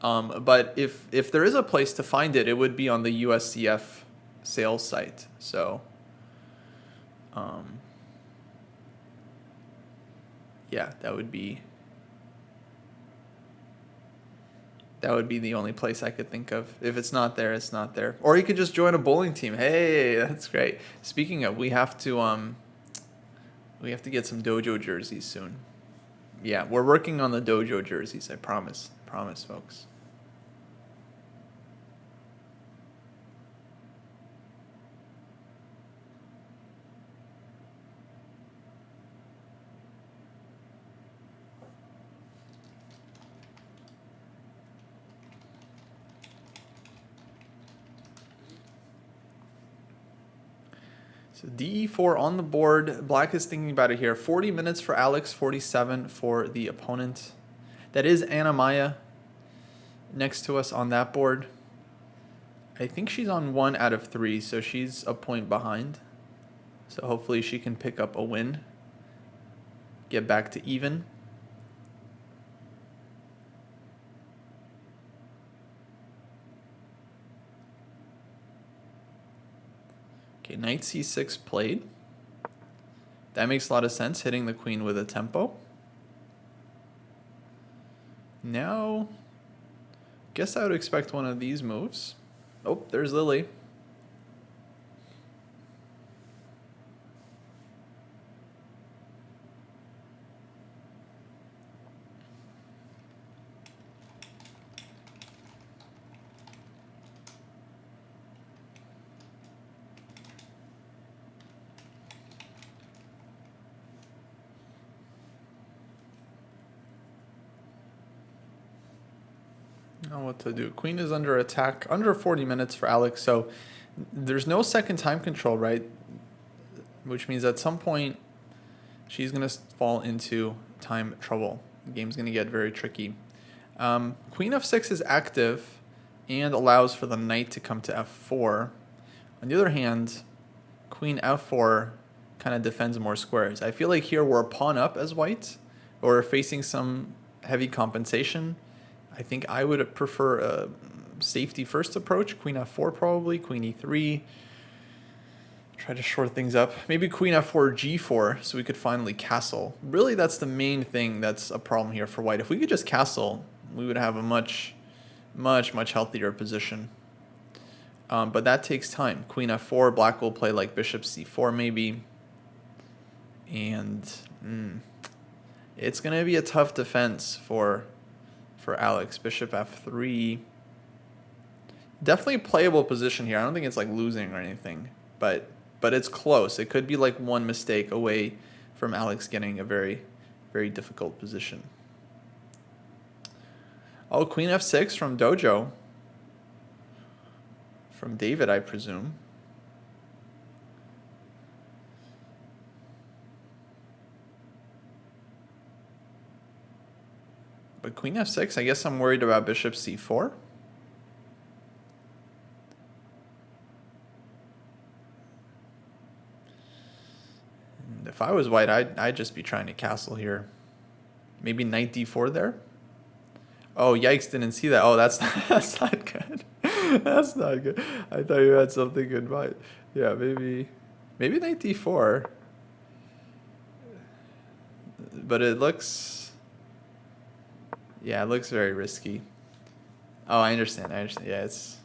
But if there is a place to find it, it would be on the USCF sales site. So, yeah, that would be the only place I could think of. If it's not there, it's not there. Or you could just join a bowling team. Hey, that's great. Speaking of, we have to get some dojo jerseys soon. Yeah, we're working on the dojo jerseys. I promise. I promise, folks. So DE4 on the board. Black is thinking about it here. 40 minutes for Alex, 47 for the opponent. That is Anna Maya next to us on that board. I think she's on 1 out of 3, so she's a point behind. So hopefully she can pick up a win, get back to even. Okay, knight c6 played. That makes a lot of sense, hitting the queen with a tempo. Now, guess I would expect one of these moves. Oh, there's Lily. Now what to do? Queen is under attack, under 40 minutes for Alex, so there's no second time control, right? Which means at some point she's going to fall into time trouble. The game's going to get very tricky. Queen f6 is active and allows for the knight to come to f4. On the other hand, queen f4 kind of defends more squares. I feel like here we're a pawn up as white, or facing some heavy compensation. I think I would prefer a safety first approach. Queen f4 probably, queen e3. Try to short things up. Maybe queen f4, g4, so we could finally castle. Really, that's the main thing that's a problem here for white. If we could just castle, we would have a much healthier position. But that takes time. Queen f4, black will play like bishop c4 maybe. And it's going to be a tough defense for Alex. Bishop f3. Definitely a playable position here. I don't think it's like losing or anything, but it's close. It could be like one mistake away from Alex getting a very, very difficult position. Oh, queen f6 from Dojo. From David, I presume. But queen f6, I guess I'm worried about bishop c4. And if I was white, I'd just be trying to castle here. Maybe knight d4 there. Oh, yikes, didn't see that. Oh, that's not good. That's not good. I thought you had something good in mind. Yeah, maybe knight d4. But it looks... Yeah, it looks very risky. Oh, I understand. Yeah, it's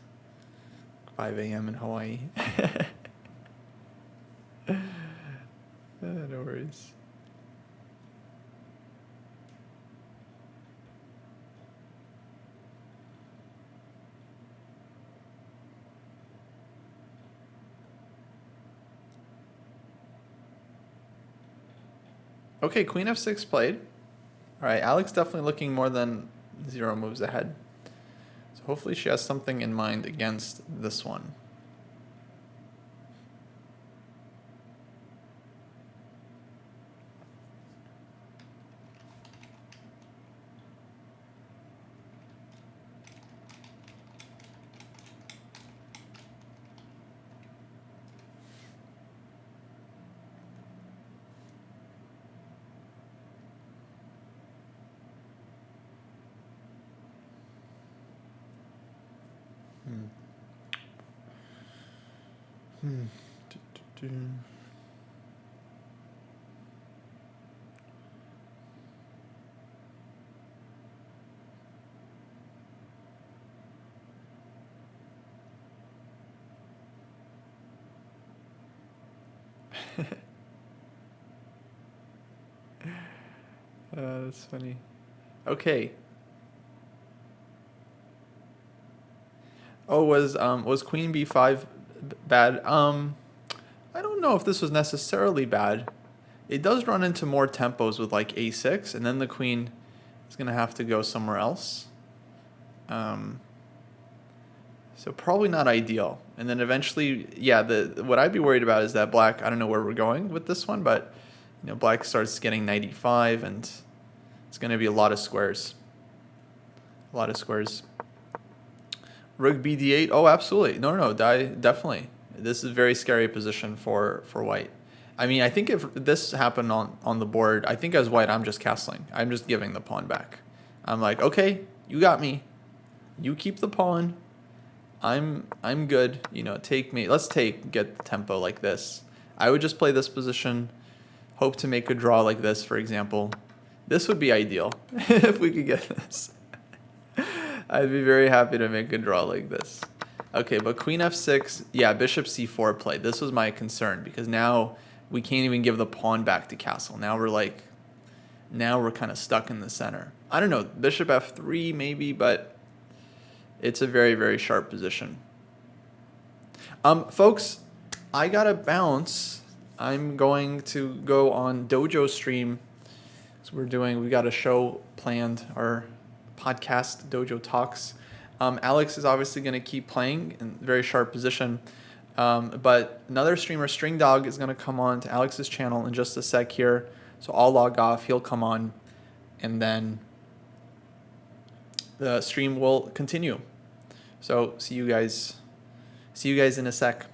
5 a.m. in Hawaii. No worries. Okay, queen f6 played. All right, Alex definitely looking more than 0 moves ahead. So hopefully she has something in mind against this one. That's funny. Okay. Oh, was queen b5 bad? I don't know if this was necessarily bad. It does run into more tempos with like a6, and then the queen is gonna have to go somewhere else. So probably not ideal. And then eventually, yeah, what I'd be worried about is that black, I don't know where we're going with this one, but black starts getting 95 and it's going to be a lot of squares. A lot of squares. Rook bd8. Oh, absolutely. No, definitely. This is a very scary position for white. I mean, I think if this happened on the board, I think as white, I'm just castling. I'm just giving the pawn back. I'm like, okay, you got me. You keep the pawn. I'm good. Take me. Let's get the tempo like this. I would just play this position, hope to make a draw like this, for example. This would be ideal if we could get this. I'd be very happy to make a draw like this. Okay, but queen f6, yeah, bishop c4 play. This was my concern because now we can't even give the pawn back to castle. Now we're kind of stuck in the center. I don't know, bishop f3 maybe, but it's a very, very sharp position. Folks, I gotta bounce. I'm going to go on Dojo stream. So we got a show planned, our podcast, Dojo Talks. Alex is obviously going to keep playing in very sharp position. But another streamer, String Dog, is going to come on to Alex's channel in just a sec here. So I'll log off, he'll come on, and then the stream will continue. So see you guys in a sec.